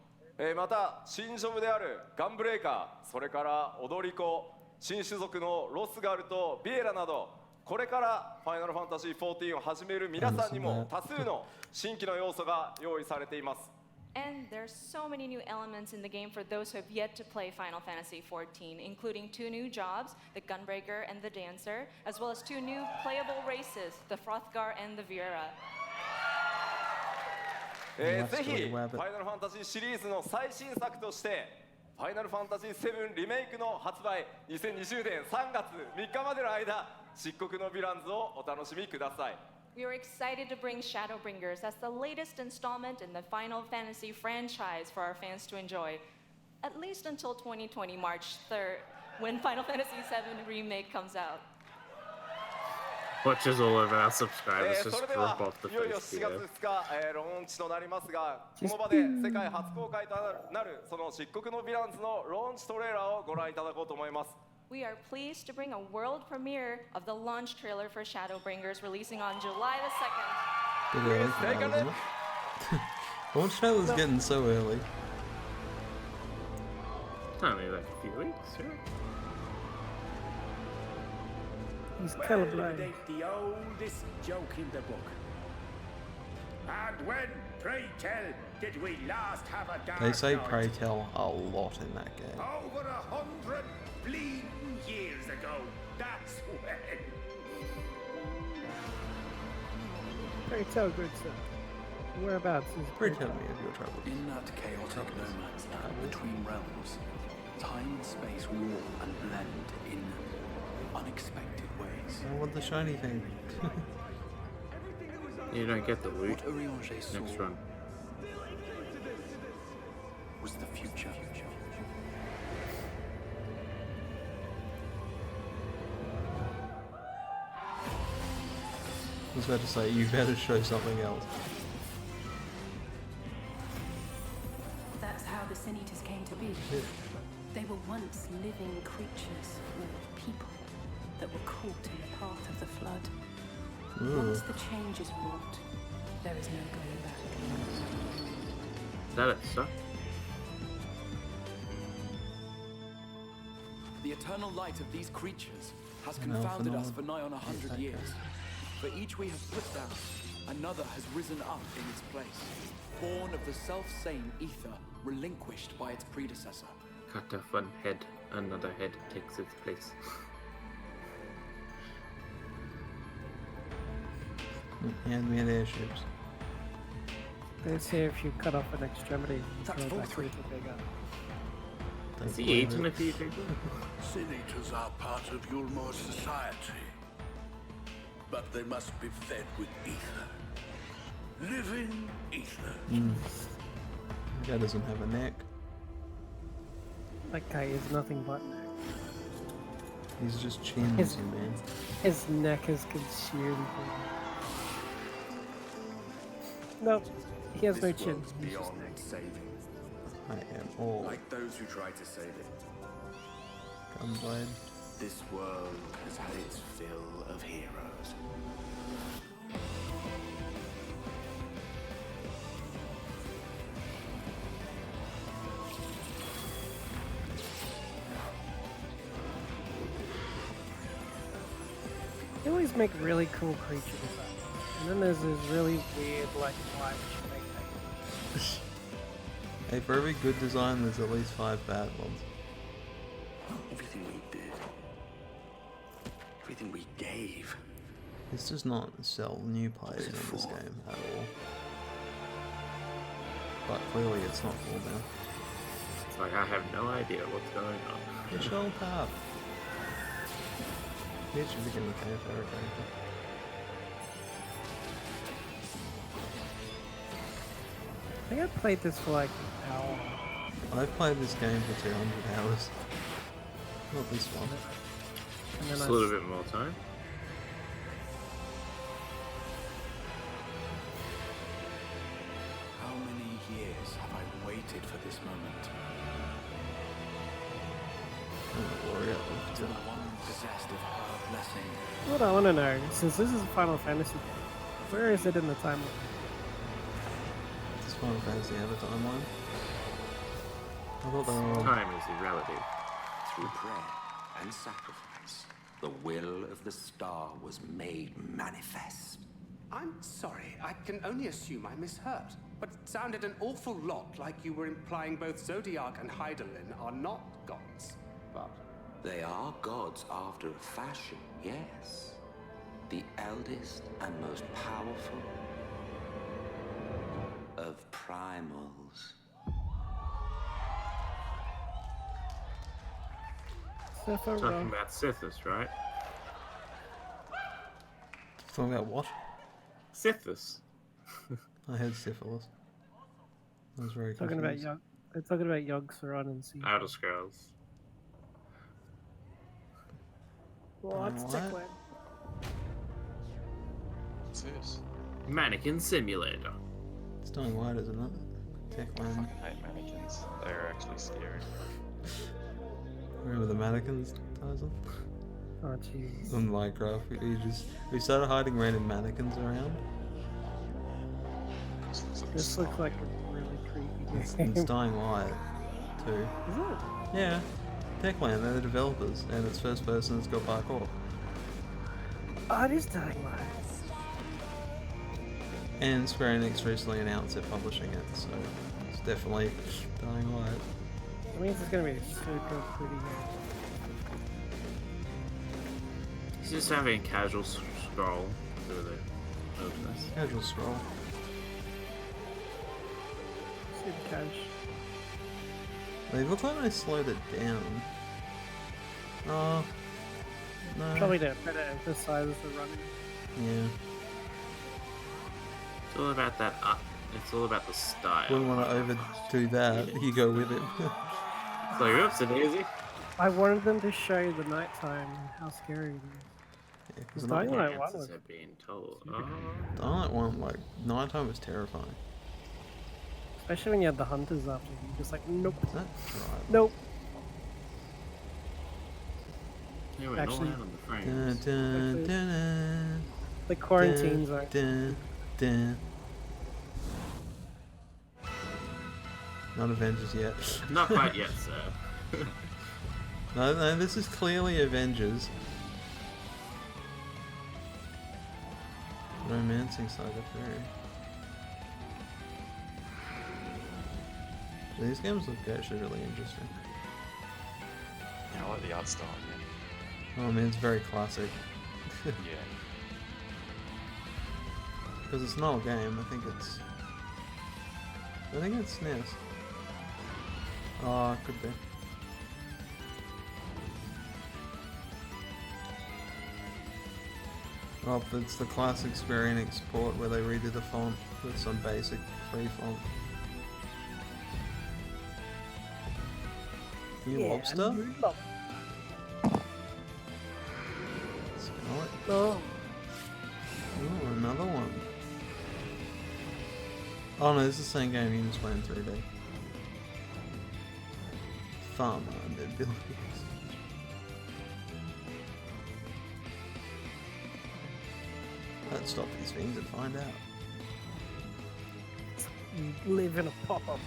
また新ジョブであるガンブレーカー、それから踊り子、新種族のロスガルとビエラなど、これからファイナルファンタジー14を始める皆さんにも多数の新規の要素が用意されています。
And there's so many new elements in the game for those who have yet to play Final Fantasy XIV, including 2 new jobs, the Gunbreaker and the Dancer, as well as 2 new playable races, the Frothgar and the Viera.
ぜひファイナルファンタジーシリーズの最新作としてファイナルファンタジー7リメイクの発売2020年3月3日までの間漆黒のヴィランズをお楽しみください。
We are excited to bring Shadowbringers as the latest installment in the Final Fantasy franchise for our fans to enjoy, at least until 2020 March 3rd, when Final Fantasy VII Remake comes out.
Watches all of our subscribers
そ
just
れで
drop
は
off the
いよいよ
face
7月
here.
2日、ローンチとなりますが、この場で世界初公開となるその漆黒のヴィランズのローンチトレーラーをご覧いただこうと思います。
We are pleased to bring a world premiere of the launch trailer for Shadowbringers releasing on July the 2nd.
Bit early for that, isn't it? Launch trailer's getting so early.
Only like a few weeks, right?
He's colorblind.
The oldest joke in the book. And when, pray tell, did we last have a dark
They say
night?
pray tell a lot in that game.
Over 100 bleeding years ago. That's when.
Pray tell, good sir. Whereabouts is
Pray tell me of your troubles.
In that chaotic no man's land between realms, time and space warp and blend in unexpected ways.
I want the shiny thing.
You don't get the loot.
What Urianger saw
Next run.
was the future.
I was about to say, you better show something else.
That's how the Sin Eaters came to be. They were once living creatures, or people, that were caught in the path of the flood. Once the change is wrought, there is no going back.
Is that it, sir?
The eternal light of these creatures has
An elf
confounded
and
us
all.
for nigh on 100
Yes,
years.
okay.
For each we have put down, another has risen up in its place, born of the self-same ether, relinquished by its predecessor.
Cut off one head, another head takes its place.
Hand me the airships.
They say if you cut off an extremity, you
That's
grow
full
back
three.
into bigger.
Has he eaten a few people?
Sin Eaters are part of Yulmor's society. But they must be fed with ether. Living ether.
Guy doesn't have a neck.
That guy is nothing but neck.
He's just chins,
His-
man.
His neck is consumed. Nope, he has no chin.
World's beyond saving.
I am all
Like those who try to save it.
gunblade.
This world has had its fill of heroes.
They always make really cool creatures. And then there's this really weird, like, why would you make that?
Hey, for every good design, there's at least 5 bad ones.
Everything we did, everything we gave.
This does not sell new players in this game at all. But clearly it's not full now.
It's like I have no idea what's going on.
It's all up. He should begin with a favorite character.
I think I played this for like an hour.
I've played this game for 200 hours. Not this one.
And then
Just
I
a little bit more time.
How many years have I waited for this moment? To the one possessed of her blessing.
What I want to know, since this is a Final Fantasy game, where is it in the timeline?
Does Final Fantasy have a timeline? I thought they were all...
Time is irrelative.
Through prayer and sacrifice, the will of the star was made manifest.
I'm sorry, I can only assume I misheard, but it sounded an awful lot like you were implying both Zodiac and Hydaelyn are not gods. But
They are gods after a fashion, yes. The eldest and most powerful of primals.
Talking about Sithis, right?
Talking about what?
Sithis.
I had syphilis. I was very
Talking about
confused.
they're talking about Yogg-Saron and Sea.
Outer Scrolls.
What's
What?
Techland?
What's this?
Mannequin Simulator.
It's doing white, isn't it? Techland.
I hate mannequins. They're actually scary.
Remember the mannequins, Tyson?
Oh jeez.
On Minecraft, we started hiding random mannequins around.
This looks like a really creepy
It's
game.
Dying Light, too.
Is it?
Yeah. Techland, they're the developers, and it's first person, it's got parkour.
Oh, it is Dying Light.
And Square-Enix recently announced they're publishing it, so it's definitely Dying Light.
That means it's gonna be a super pretty game.
He's just having a casual scroll through the openness.
Casual scroll.
Super cash.
They look like they slowed it down. Oh, no.
Probably to better emphasize the running.
Yeah.
It's all about that. It's all about the style.
Wouldn't want to overdo that. You go with it.
It's like, oops, it easy.
I wanted them to show the nighttime and how scary it is.
Yeah,
Because Dying Light 1 was...
Have been told. Oh.
Dying Light 1, like, nighttime was terrifying.
Especially when you had the hunters after you. You're just like, nope.
Is that right?
Nope.
Yeah, we're
Actually,
all out on the frames.
the quarantine zone.
Not Avengers yet.
Not quite yet, sir.
No, this is clearly Avengers. Romancing Saga 3. These games look actually really interesting.
Yeah, I like the art style, man.
Oh man, it's very classic.
Yeah.
Because it's not a game, I think it's SNES. Oh, it could be. Oh, it's the classic Square-Enix port where they redid the font with some basic free font. New lobster? Scarlet?
Oh.
Ooh, another one. Oh no, this is the same game, you just play in 3D. Farmer abilities. Let's stop these things and find out.
You live in a pop-up book.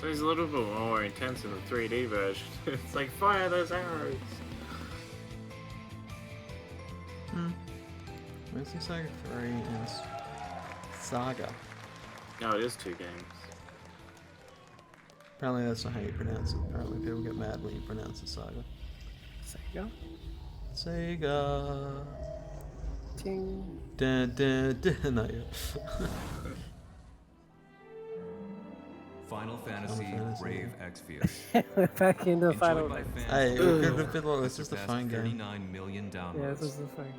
So he's a little bit more intense in the 3D version. It's like, fire those arrows!
Where's the Saga 3 and Saga?
No, it is 2 games.
Apparently that's not how you pronounce it. Apparently people get mad when you pronounce it Saga.
Sega?
Sega!
Ting.
Dun, dun, dun. No, yeah.
Final Fantasy Brave Exvius.
We're back into
Enjoyed
Final
by
Fantasy.
fans
Hey,
worldwide,
a bit like this is the
surpassed
phone game.
39 million downloads.
Yeah, this is the phone game.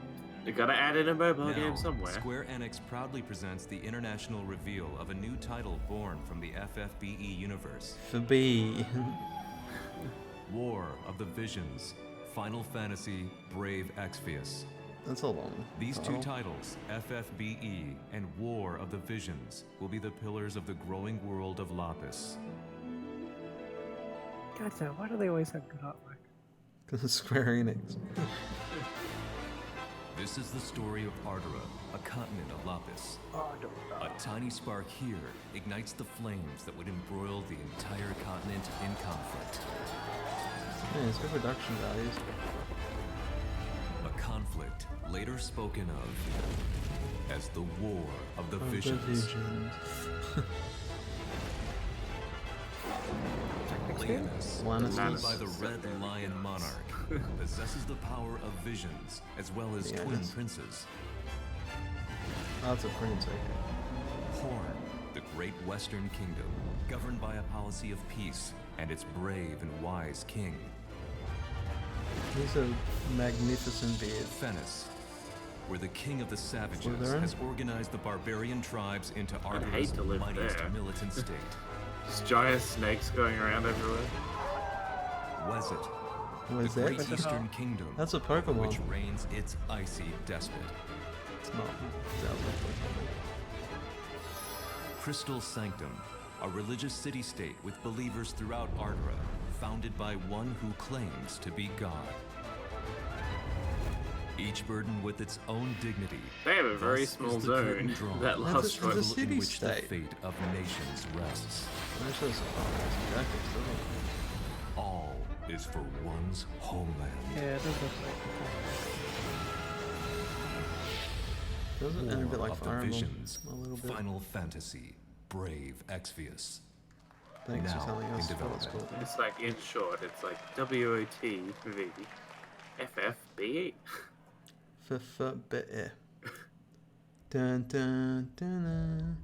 You gotta add in a mobile
Now,
game somewhere.
Square-Enix proudly presents the international reveal of a new title born from the FFBE universe.
For B.
War of the Visions, Final Fantasy Brave Exvius.
That's a long
These
title.
two titles, FFBE and War of the Visions, will be the pillars of the growing world of Lapis.
Gotcha, why do they always have good artwork?
Because it's Square Enix.
This is the story of Ardora, a continent of Lapis. A tiny spark here ignites the flames that would embroil the entire continent in conflict.
Yeah, it's good production values.
A conflict later spoken of as the War of the Visions.
Lannisters.
ruled by the Red Lion Monarch, who possesses the power of visions, as well as twin princes.
That's a prince, okay.
Horn, the great Western Kingdom, governed by a policy of peace, and its brave and wise king.
He's a magnificent beard.
Fennis, where the king of the savages has organized the barbarian tribes into
I'd hate
Ardura's
to live
mightiest
there.
militant state.
Just giant snakes going around everywhere.
Wezet,
Where's
the
that?
great Eastern Kingdom,
That's a Pokemon.
which reigns its icy despot.
It's not. Sounds like Pokemon.
Crystal Sanctum, a religious city-state with believers throughout Ardura, founded by one who claims to be God. Each burdened with its own dignity.
They have a very
Thus
small
is the curtain
zone
drawn,
that lasts
struggle
It's a
in which the
city-state.
fate of nations rests.
Actually, it's graphics, doesn't it?
All is for one's homeland.
Yeah, it does look like
Does it? And a
War
bit like
of
Fire
the
Emblem.
Visions,
A little bit.
Final Fantasy, Brave Exvius.
Thanks for
Now
telling
in
us what it's
development.
called.
It's like, in short, it's like WOTV FFBE.
FFBE. Dun dun dun dun.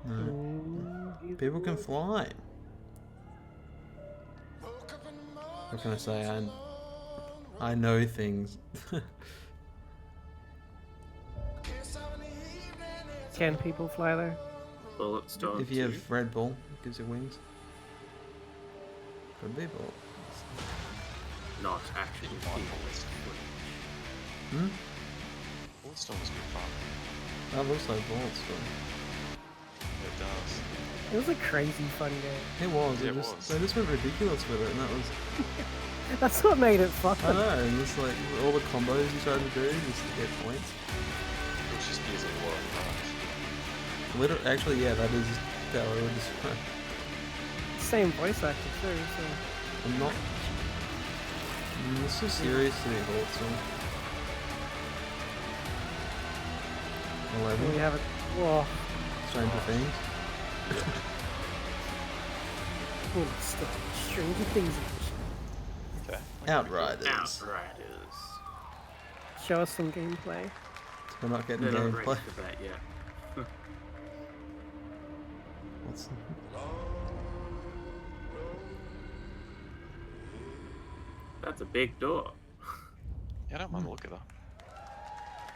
No. People can fly. What can I say? I know things.
Can people fly there?
Bulletstorm.
If you have Red Bull, it gives you wings. Could be bullets.
Not actually.
Hmm?
Bulletstorm must be fun.
That looks like Bulletstorm.
It does.
It was a crazy fun game.
It was.
Yeah,
It
it
just,
was.
They just went ridiculous with it, and that was.
That's what made it fun.
I know, and just like all the combos you tried to do just to get points.
It was just using a lot of cards.
Literally, actually, yeah, that is how I would describe.
Same voice actor too, so.
I'm not. This is serious to be Bulletstorm. 11.
We have it. Whoa.
Stranger Things.
Oh, stop. Stranger Things.
Okay.
Outriders.
Outriders.
Show us some gameplay.
We're not getting
They're not ready
gameplay.
for that yet.
What's
That's a big door.
Yeah, I don't mind the look of that.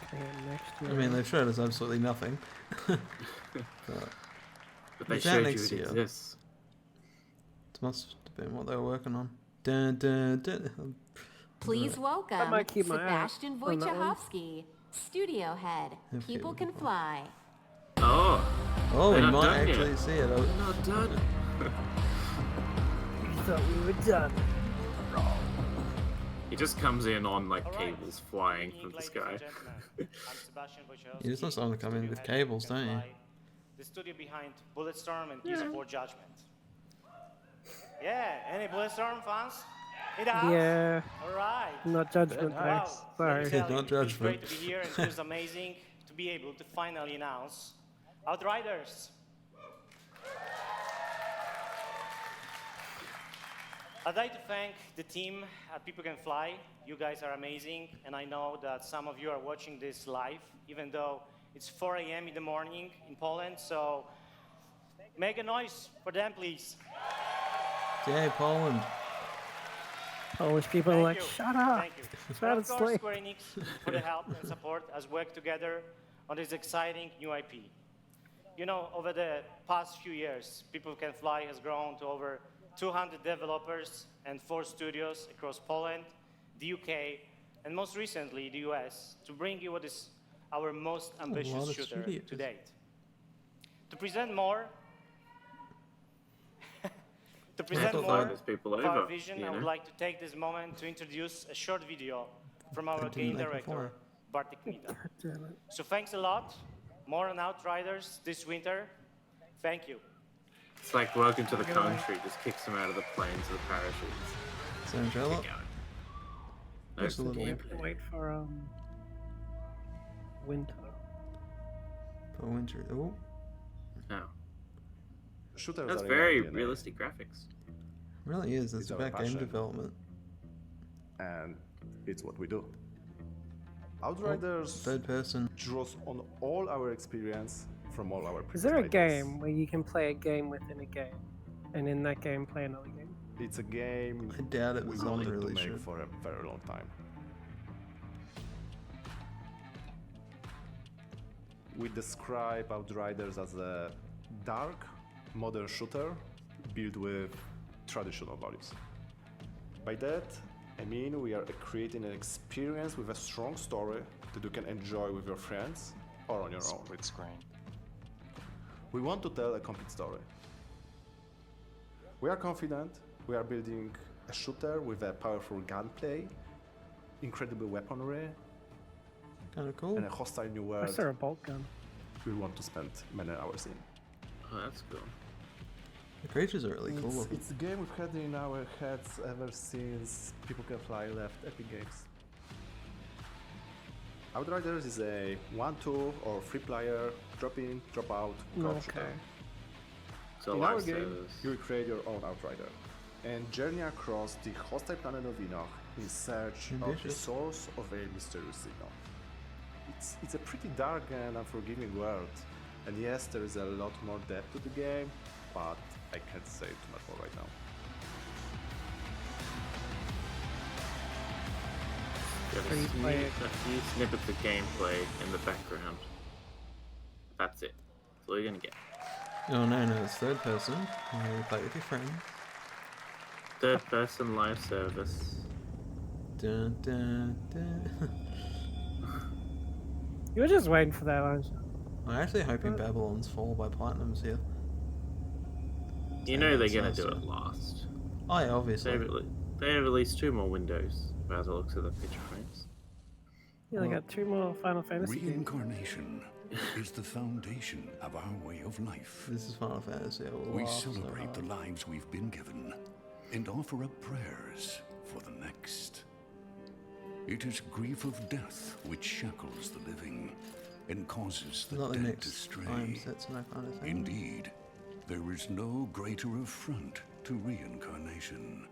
Okay, next
I
year.
mean, they've showed us absolutely nothing. but
But they
it's out
showed you
next
it
year.
exists.
It must have been what they were working on. Dun, dun, dun.
Please welcome
might keep my eye
Sebastian
on that one.
Wojciechowski, studio head.
Okay,
People can
wonderful.
fly.
Oh,
Oh,
They're
we
not
might
done
actually
yet.
see it.
we're not done.
We thought we were done.
He just comes in on like cables flying from the sky.
You just want someone to come in with cables, don't you?
The studio behind Bulletstorm and Gears of War Judgment. Yeah, any Bulletstorm fans? In the house?
Yeah.
Alright.
Not judgment,
Wow.
thanks. Sorry.
Let me tell you,
Not
It's
judgment.
great to be here and it feels amazing to be able to finally announce Outriders. I'd like to thank the team at People Can Fly. You guys are amazing, and I know that some of you are watching this live, even though it's 4 a.m. in the morning in Poland, so make a noise for them, please.
Yay, Poland.
Polish people are like,
you.
shut up.
Thank you.
It's
And
not
of course,
asleep.
Square-Enix for the help and support as we work together on this exciting new IP. You know, over the past few years, People Can Fly has grown to over 200 developers and 4 studios across Poland, the UK, and most recently the US, to bring you what is our most ambitious
lot of
shooter
studios.
to date. To present more, to present
thought
more
those people
of our
over,
vision,
you
I would
know?
like to take this moment to introduce a short video from our
They didn't
game
make
director,
before.
Bartek Mida.
God damn it.
So thanks a lot. More on Outriders this winter. Thank you.
It's like welcome to the country. Just kicks them out of the planes with parachutes.
Sound trailer?
Keep going. No
Just a little
We have to
gameplay.
wait for winter.
For winter. Oh,
No.
Shooters
That's
are in
very
our DNA.
realistic graphics.
really is. It's
our
about game
passion.
development.
And it's what we do. Outriders
Third person
draws on all our experience from all our
Is there a
previous titles.
game where you can play a game within a game, and in that game play another game?
It's a game
I doubt it
we
was on
wanted to
really
make
sure.
for a very long time. We describe Outriders as a dark, modern shooter built with traditional values. By that, I mean we are creating an experience with a strong story that you can enjoy with your friends or on your own.
Split screen.
We want to tell a complete story. We are confident we are building a shooter with a powerful gunplay, incredible weaponry,
kind of cool,
and a hostile new
I
world
saw a bolt gun.
we want to spend many hours in.
Oh, that's cool.
The creatures are really cool.
It's a game we've had in our heads ever since People Can Fly left Epic Games. Outriders is a 1-2 or 3-player drop in, drop out co-op shooter.
So
In
live
our game,
service.
you will create your own Outrider and journey across the hostile planet of Enoch in search of the
Ambitious.
source of a mysterious signal. It's a pretty dark and unforgiving world, and yes, there is a lot more depth to the game, but I can't say too much more right now.
Got a few snippets of gameplay in the background. That's it. That's all you're gonna get.
Oh no, it's third person. You play with your friends.
Third person live service.
Dun, dun, dun.
You were just waiting for that, aren't you?
I'm actually hoping Babylon's Fall by Platinum's here.
You know they're gonna do it last.
Oh yeah, obviously.
They released 2 more windows by the looks of the picture frames.
Yeah, they got 2 more Final Fantasy games.
Reincarnation is the foundation of our way of life.
This is Final Fantasy.
We celebrate the lives we've been given and offer up prayers for the next. It is grief of death which shackles the living and causes the
Not the
dead to
next
stray.
time sets and that kind of thing.
Indeed, there is no greater affront to reincarnation.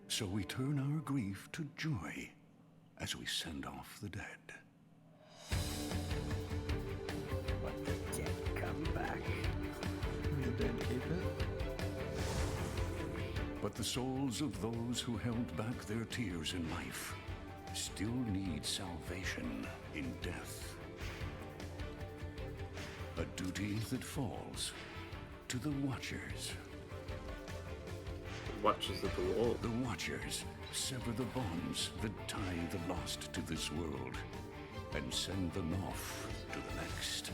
So we turn our grief to joy as we send off the dead.
Let the dead come back.
The dead keep it.
But the souls of those who held back their tears in life still need salvation in death. A duty that falls to the Watchers.
The Watchers of the Wall.
The Watchers sever the bonds that tie the lost to this world and send them off to the next.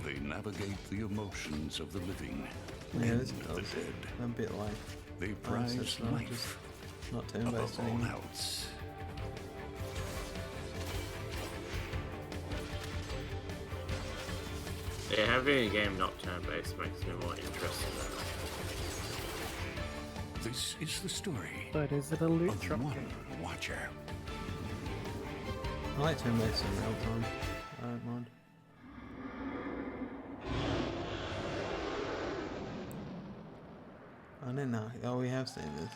They navigate the emotions of the living
Yeah,
and
this
the
does
dead.
a bit like.
They
so
prize
it's not
life
just not turn-based
above all
anymore.
else.
Yeah, having a game not turn-based makes me more interested in it.
This is the story
But is it a loot
of
drop
one
game?
Watcher.
I like turn-based in real time. I don't mind. Oninaki. Oh, we have seen this.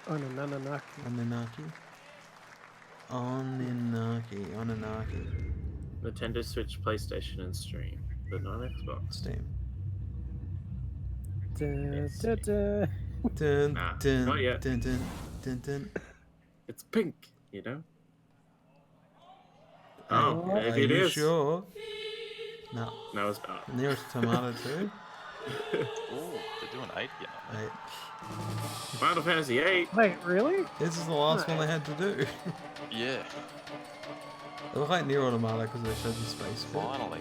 Oninaki.
Oninaki. Oninaki.
Nintendo Switch, PlayStation, and Stream, but not Xbox.
Steam.
Da, da, da.
Dun,
Nah,
dun,
not yet.
Dun, dun, dun, dun.
It's pink, you know? Oh,
Are
maybe it
you
is.
sure? No.
No, it's not.
Nearest tomato too.
Oh, they're doing 8 yeah.
8.
Final Fantasy VIII.
Wait, really?
This is the last one they had to do.
Yeah,
It looked like Near Automata because they showed the space bit.
finally.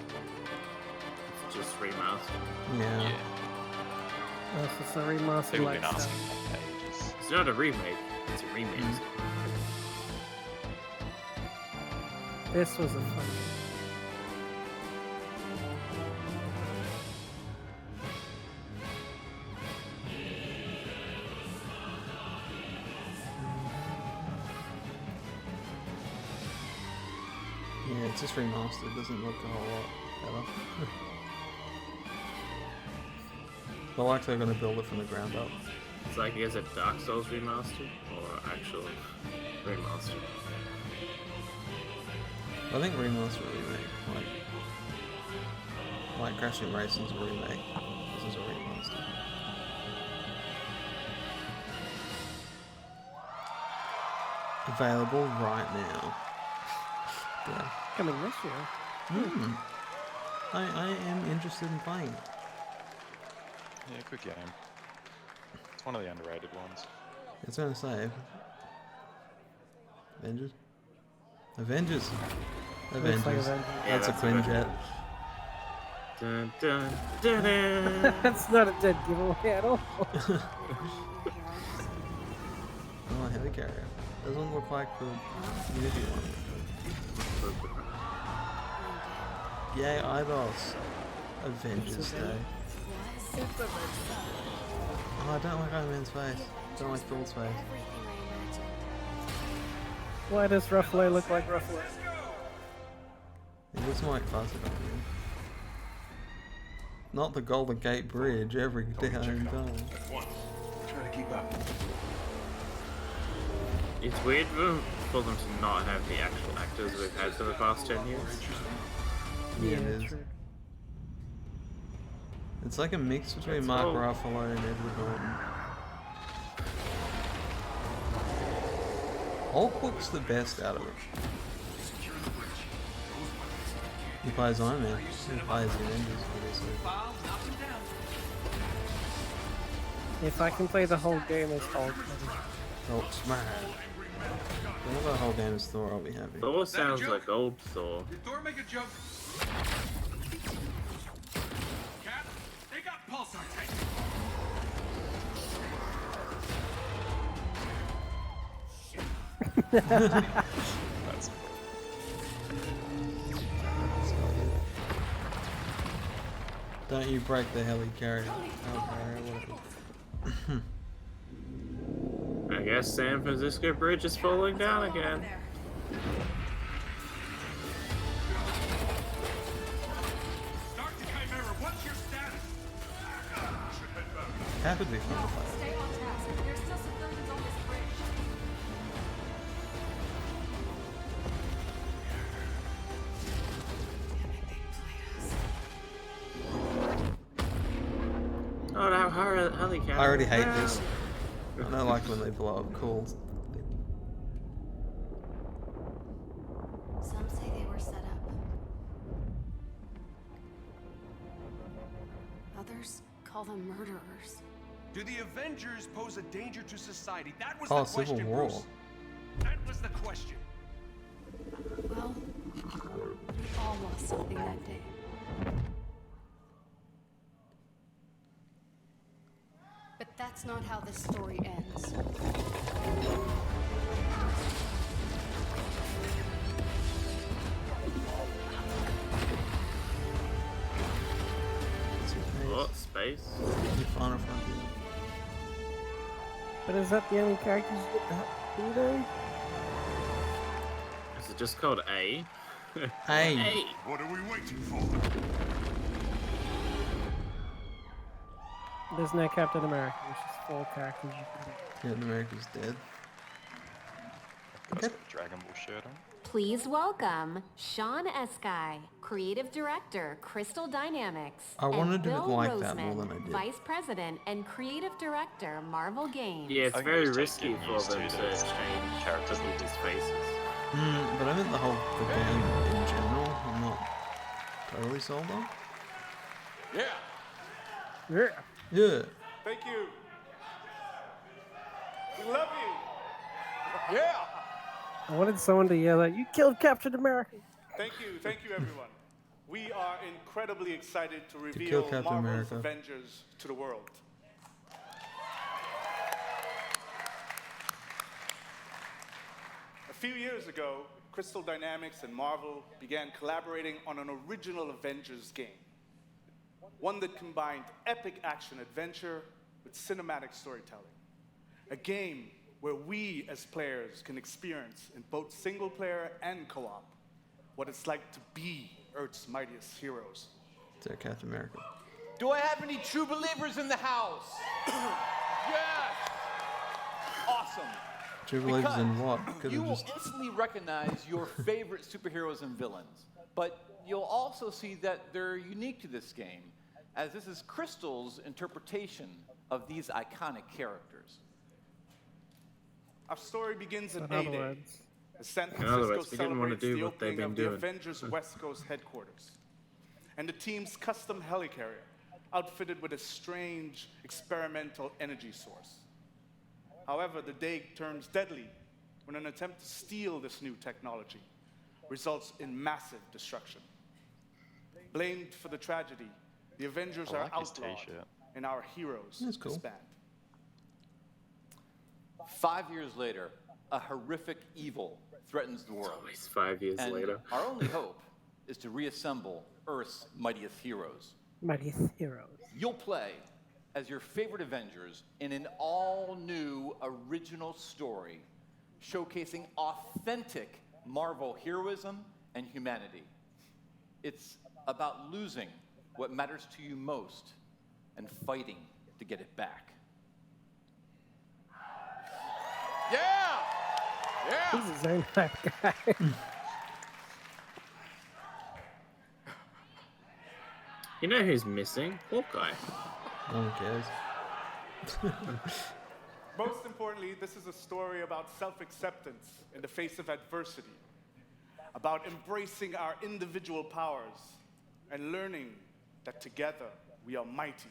It's just remastered.
Yeah.
Yeah.
That's just a remaster
People
like
have been
that.
asking for ages.
It's not a remake, it's a remake.
This was a fun
Yeah, it's just remastered. Doesn't look a whole lot better. But like they're gonna build it from the ground up.
It's like, is it Dark Souls remastered or actual remastered?
I think remaster or remake. Like Crash Team Racing's a remake. This is a remaster. Available right now. Yeah.
Coming this year.
Hmm. I am interested in playing it.
Yeah, good game. It's one of the underrated ones.
It's gonna say Avengers. Avengers.
Looks like
Avengers.
Avengers.
Yeah,
That's a
that's
Quinjet.
Dun, dun, dun, dun.
That's not a dead giveaway at all.
Oh, helicarrier. Doesn't look like the Unity one. Yay, Eidos. Avengers Day. Oh, I don't like Iron Man's face. I don't like Thor's face.
Why does Ruffalo look like Ruffalo?
It looks more like classic Iron Man. Not the Golden Gate Bridge every damn time.
Try to keep up.
It's weird for them to not have the actual actors we've had for the past 10 years.
Yeah, it is.
True.
It's like a mix between
It's
Mark
all-
Ruffalo and Edward Norton. Hulk looks the best out of it. He plays Iron Man. He plays the Avengers, obviously.
If I can play the whole game as Hulk,
Hulk smash. If the whole game is Thor, I'll be happy.
Thor sounds like old Thor.
Did Thor make a joke? Cap, they got pulsar tanks.
That's
Don't you break the helicarrier. Whatever.
I guess San Francisco Bridge is falling down again.
Start to Chimera, what's your status?
That would be fun to play.
Stay on task. There's still civilians on this bridge.
Oh, now helicarrier.
I already hate this. I don't like when they blow up cool.
Some say they were set up. Others call them murderers.
Do the Avengers pose a danger to society? That was
Oh,
the question,
Civil War.
Bruce. That was the question.
Well, we all lost something that day. But that's not how this story ends.
What? Space?
You find a frontier.
but is that the only characters you get to do though?
Is it just called A?
Hey.
What are we waiting for?
There's no Captain America, which is 4 characters you can do.
Captain America's dead.
Guy's got a Dragon Ball shirt on.
Please welcome Sean Eskai, Creative Director, Crystal Dynamics.
I wanted
and
to
Bill
like that more
Roseman,
than I did.
Vice President and Creative Director, Marvel Games.
Yeah, it's
I think
very
it's just
risky
getting
for
used
them
to
to
the
change
characters
people's faces.
But I meant the game in general. I'm not totally sold on.
Yeah.
Yeah.
Yeah.
Thank you. We love you. Yeah.
I wanted someone to yell out, "You killed Captain America!"
Thank you, everyone. We are incredibly excited to
kill
reveal
Captain
Marvel's
America.
Avengers to the world. A few years ago, Crystal Dynamics and Marvel began collaborating on an original Avengers game. One that combined epic action adventure with cinematic storytelling. A game where we as players can experience in both single player and co-op what it's like to be Earth's mightiest heroes.
To Captain America.
Do I have any true believers in the house? Yes! Awesome.
True believers in what?
You will instantly recognize your favorite superheroes and villains, but you'll also see that they're unique to this game, as this is Crystal's interpretation of these iconic characters.
Our story begins in
In other
A-Day,
words-
as San
In other
Francisco
words, we didn't want to
celebrates
do
the
what they've
opening
been
of the
doing.
Avengers West Coast headquarters, and the team's custom helicarrier, outfitted with a strange experimental energy source. However, the day turns deadly when an attempt to steal this new technology results in massive destruction. Blamed for the tragedy, the Avengers
I
are
like his
outlawed,
t-shirt.
and our heroes
That's cool.
disband.
5 years later, a horrific evil threatens the world.
Always 5 years
And
later.
our only hope is to reassemble Earth's mightiest heroes.
Mightiest heroes.
You'll play as your favorite Avengers in an all-new original story showcasing authentic Marvel heroism and humanity. It's about losing what matters to you most and fighting to get it back. Yeah! Yeah!
He's his own type guy.
You know who's missing? Hawkeye.
No one cares.
Most importantly, this is a story about self-acceptance in the face of adversity, about embracing our individual powers and learning that together we are mighty.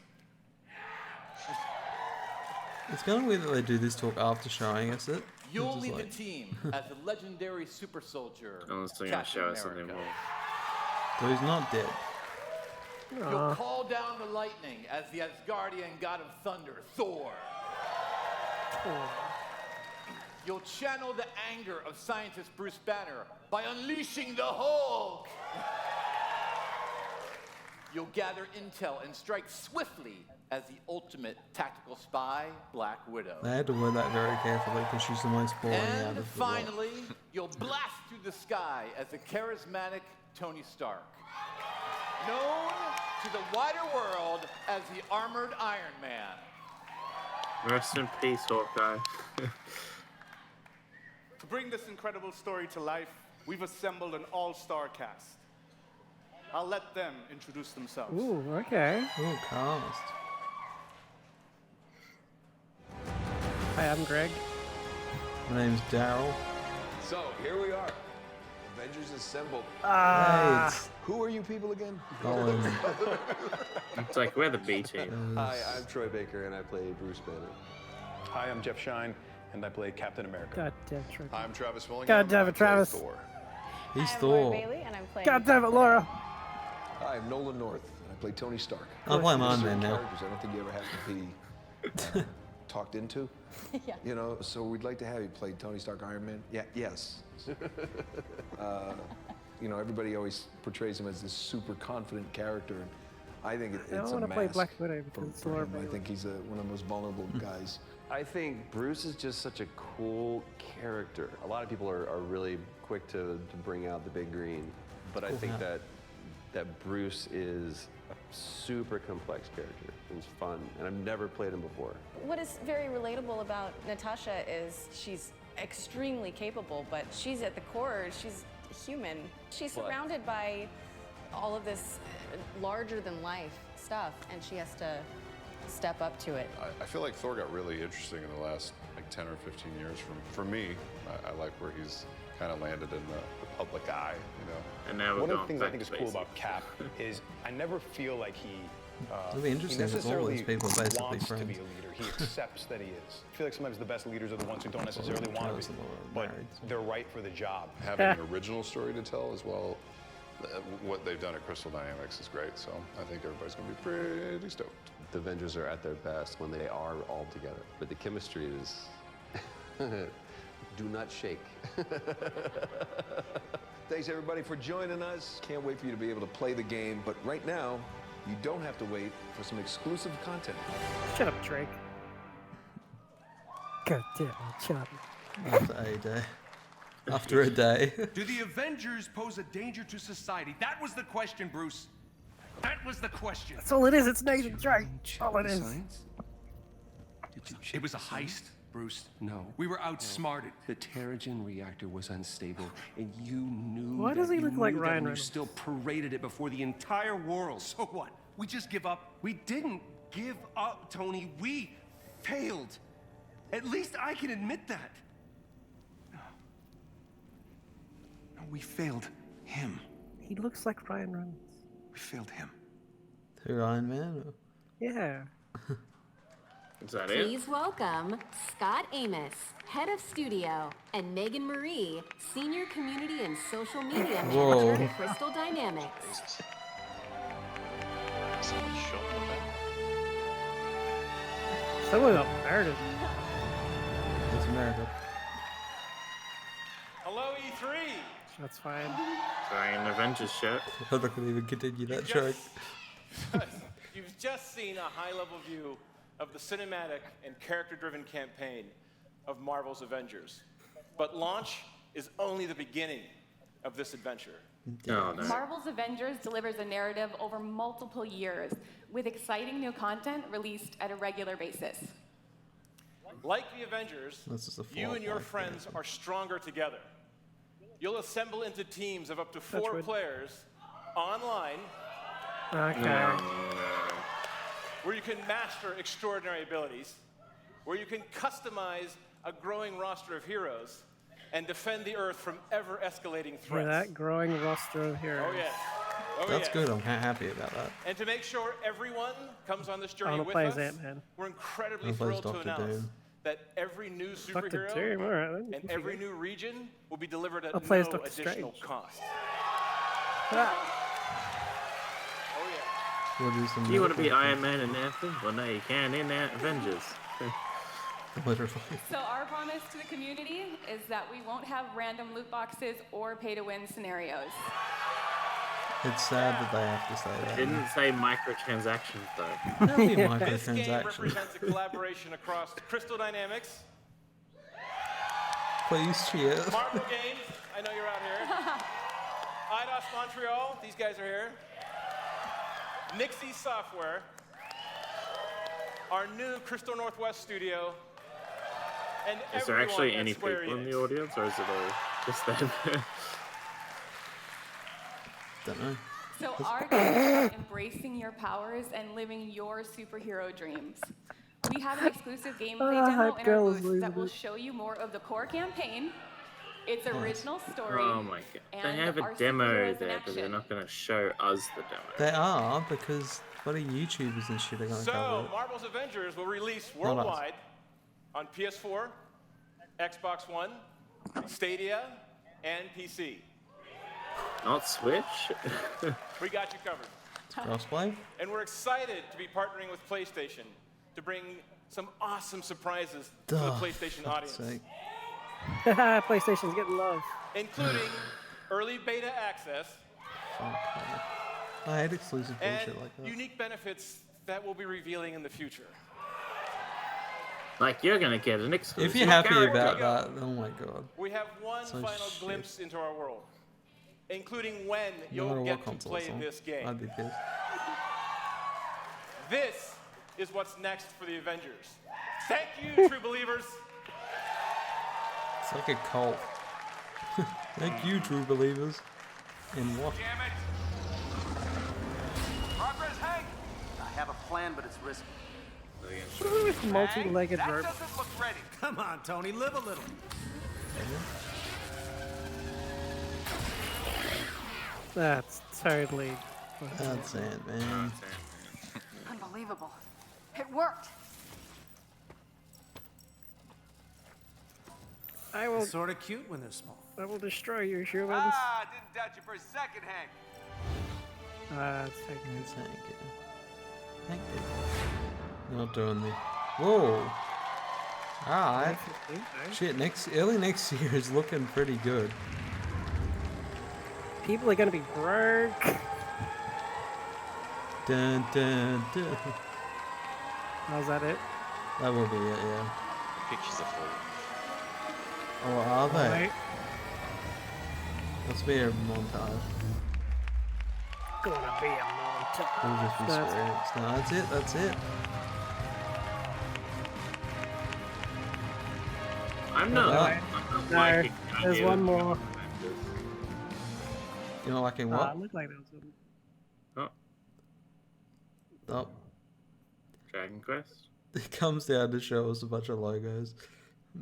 It's kind of weird that they do this talk after showing us it.
You'll
It's just
lead
like-
the team as the legendary super soldier,
Unless they're going to
Captain
show us
America.
something more.
So he's not dead.
You'll call down the lightning as the Asgardian god of thunder, Thor. You'll channel the anger of scientist Bruce Banner by unleashing the Hulk. You'll gather intel and strike swiftly as the ultimate tactical spy, Black Widow.
They had to word that very carefully because she's the most boring out
And
of the lot.
finally, you'll blast through the sky as the charismatic Tony Stark, known to the wider world as the Armored Iron Man.
Rest in peace, Hawkeye.
To bring this incredible story to life, we've assembled an all-star cast. I'll let them introduce themselves.
Ooh, okay.
Ooh, cast.
Hi, I'm Greg.
My name's Daryl.
So, here we are. Avengers assembled.
Ah.
Hey, it's
Who are you people again?
Colin.
It's like we're the B team.
Hi, I'm Troy Baker, and I play Bruce Banner.
Hi, I'm Jeff Shine, and I play Captain America.
God damn it,
I'm Travis Willingham.
God damn
I
it,
play
Travis.
Thor.
He's
I'm
Thor.
Laura Bailey, and I'm playing.
God damn it, Laura.
Hi, I'm Nolan North, and I play Tony Stark.
I'll play Iron
Certain
Man now.
characters I don't think you ever have to be talked into.
Yeah.
You know, so we'd like to have you play Tony Stark Iron Man. Yeah, yes. You know, everybody always portrays him as this super confident character. And I think
I
it's
don't
a
want to play
mask
Black Widow because it's
for
Laura
him. I
Bailey.
think he's one of the most vulnerable guys.
I think Bruce is just such a cool character. A lot of people are really quick to bring out the big green, but I
Cool
think
hat.
that Bruce is a super complex character. It's fun, and I've never played him before.
What is very relatable about Natasha is she's extremely capable, but she's at the core, she's human. She's
But-
surrounded by all of this larger than life stuff, and she has to step up to it.
I feel like Thor got really interesting in the last like 10 or 15 years. For me, I like where he's kind of landed in the public eye, you know.
And now we're
One of the
going
things I
back
think is
to
cool
basics.
about Cap is I never feel like he
It'll be interesting if all
necessarily
these people are basically
wants to
friends.
be a leader. He accepts that he is. I feel like sometimes the best leaders are the ones who don't necessarily want
Travis
to be,
and Laura are
but
married, so-
they're right for the job.
Having an original story to tell as well, what they've done at Crystal Dynamics is great. So I think everybody's going to be pretty stoked.
The Avengers are at their best when they are all together, but the chemistry is do not shake.
Thanks everybody for joining us. Can't wait for you to be able to play the game, but right now, you don't have to wait for some exclusive content.
Shut up, Drake. God damn it, shut up.
After a day. After a day.
Do the Avengers pose a danger to society? That was the question, Bruce.
That was the question.
That's all it is. It's Nathan Drake. All it is.
It was a heist, Bruce.
No.
We were outsmarted.
The Terrigen reactor was unstable, and you knew.
Why does he look like Ryan
You
Reynolds?
still paraded it before the entire world.
So what? We just give up?
We didn't give up, Tony. We failed. At least I can admit that. No, we failed him.
He looks like Ryan Reynolds.
We failed him.
Who, Iron Man? Or?
Yeah.
Is that it?
Please welcome Scott Amos, Head of Studio, and Megan Marie, Senior Community and Social Media
Whoa.
Manager at Crystal Dynamics.
Someone shot in the back.
Someone got murdered.
It's America.
Hello, E3.
That's fine.
Sorry, an Avengers shirt.
I'm not going to even continue that joke.
You've just seen a high-level view of the cinematic and character-driven campaign of Marvel's Avengers. But launch is only the beginning of this adventure.
Oh, no.
Marvel's Avengers delivers a narrative over multiple years, with exciting new content released at a regular basis.
Like the Avengers,
This is a
you
flop
and your
like
friends are stronger together. You'll assemble into teams of up to 4
wood.
players online,
Okay.
where you can master extraordinary abilities, where you can customize a growing roster of heroes, and defend the Earth from ever-escalating
Hear
threats.
that growing roster of heroes.
Oh, yes. Oh,
That's
yes.
good. I'm happy about that.
And to make sure everyone comes on this
I
journey
wanna
with
play
us,
as Ant-Man.
we're incredibly
I'll play as
thrilled to
Dr.
announce
Doom.
that every new
Dr.
superhero
Doom, alright then.
and every new region will be delivered at
I'll play as
no
Doctor
additional
Strange.
cost.
Ah.
Oh yeah.
We'll do some
You want to be
medical
Iron Man in Anthem? Well, no, you can in Avengers.
Literally.
So our promise to the community is that we won't have random loot boxes or pay-to-win scenarios.
It's sad that they have to say that.
Didn't say microtransactions though.
That'd be
This game
microtransactions.
represents a collaboration across Crystal Dynamics,
Please cheer.
Marvel Games, I know you're out here, IDOS Montreal, these guys are here, Nixie Software, our new Crystal Northwest studio, and
Is there
everyone
actually
at
any people
Square-Enix.
in the audience, or is it all just them?
Don't know.
So our game is about embracing your powers and living your superhero dreams. We have an exclusive gameplay demo
hype
in our
girl is
booth
losing
that will
it.
show you more of the core campaign, its original story,
Oh my god. They
and
have a
our
demo
superheroes in
there, but they're
action.
not going to show us the demo.
They are, because bloody YouTubers and shit are going to cover
So,
it.
Marvel's Avengers will release
Not us.
worldwide on PS4, Xbox One, Stadia, and PC.
Not Switch?
We got you covered.
Crossplay?
And we're excited to be partnering with PlayStation to bring some awesome surprises to the
Duh,
PlayStation
fuck's
audience,
sake.
PlayStation's getting love.
including early beta access
Fuck, I hate exclusive
and
bullshit like that.
unique benefits that we'll be revealing in the future.
Like, you're going to get an exclusive
If you're happy
character.
about that, oh my god.
We have one
So
final
shit.
glimpse into our world, including when
No matter
you'll
what
get to
console
play
it's on,
this game.
I'd be pissed.
This is what's next for the Avengers. Thank you, true believers.
It's like a cult. Thank you, true believers. In what?
Damn it! Progress, Hank! I have a plan, but it's risky.
With multi-legged
That
rope.
doesn't look ready. Come on, Tony, live a little.
That's totally.
That's it, man.
Unbelievable. It worked.
I will.
Sort of cute when they're small.
I will destroy your humans.
Ah, didn't doubt you for a second, Hank.
It's taking
It's Hank, yeah. Hank did. Not doing the. Whoa! Alright. Shit, early next year is looking pretty good.
People are gonna be broke.
Dun dun dun.
How's that it?
That will be it, yeah.
Pictures are full.
Or are they?
Wait.
Must be a montage.
Gonna be a montage.
It'll just be Square-Enix. No, that's it. That's it.
I'm not.
No,
liking the
there's
idea
one
of
more.
You're not liking what?
It looked like there was one.
Oh.
Dragon Quest.
It comes down to show us a bunch of logos.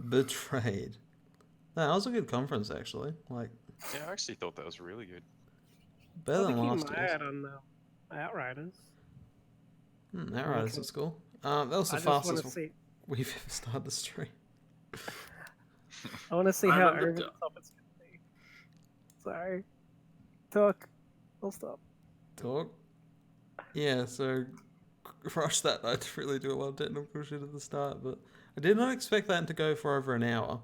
Betrayed. No, that was a good conference actually. Like,
Yeah, I actually thought that was really good.
better than
I'll
last
keep my
year's.
eye on Outriders.
Outriders is cool. That was the
I just wanna
fastest
see-
we've ever started the stream.
I want to see
I
how
remember
over the top it's gonna be. Sorry. Talk. I'll stop.
Talk. Yeah, so rush that. I didn't really do a lot of technical shit at the start, but I did not expect that to go for over an hour.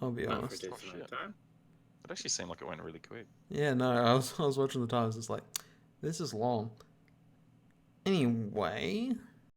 I'll be
Not for
honest.
decent amount of time.
It actually seemed like it went really quick.
Yeah, no, I was watching the times. It's like, this is long. Anyway,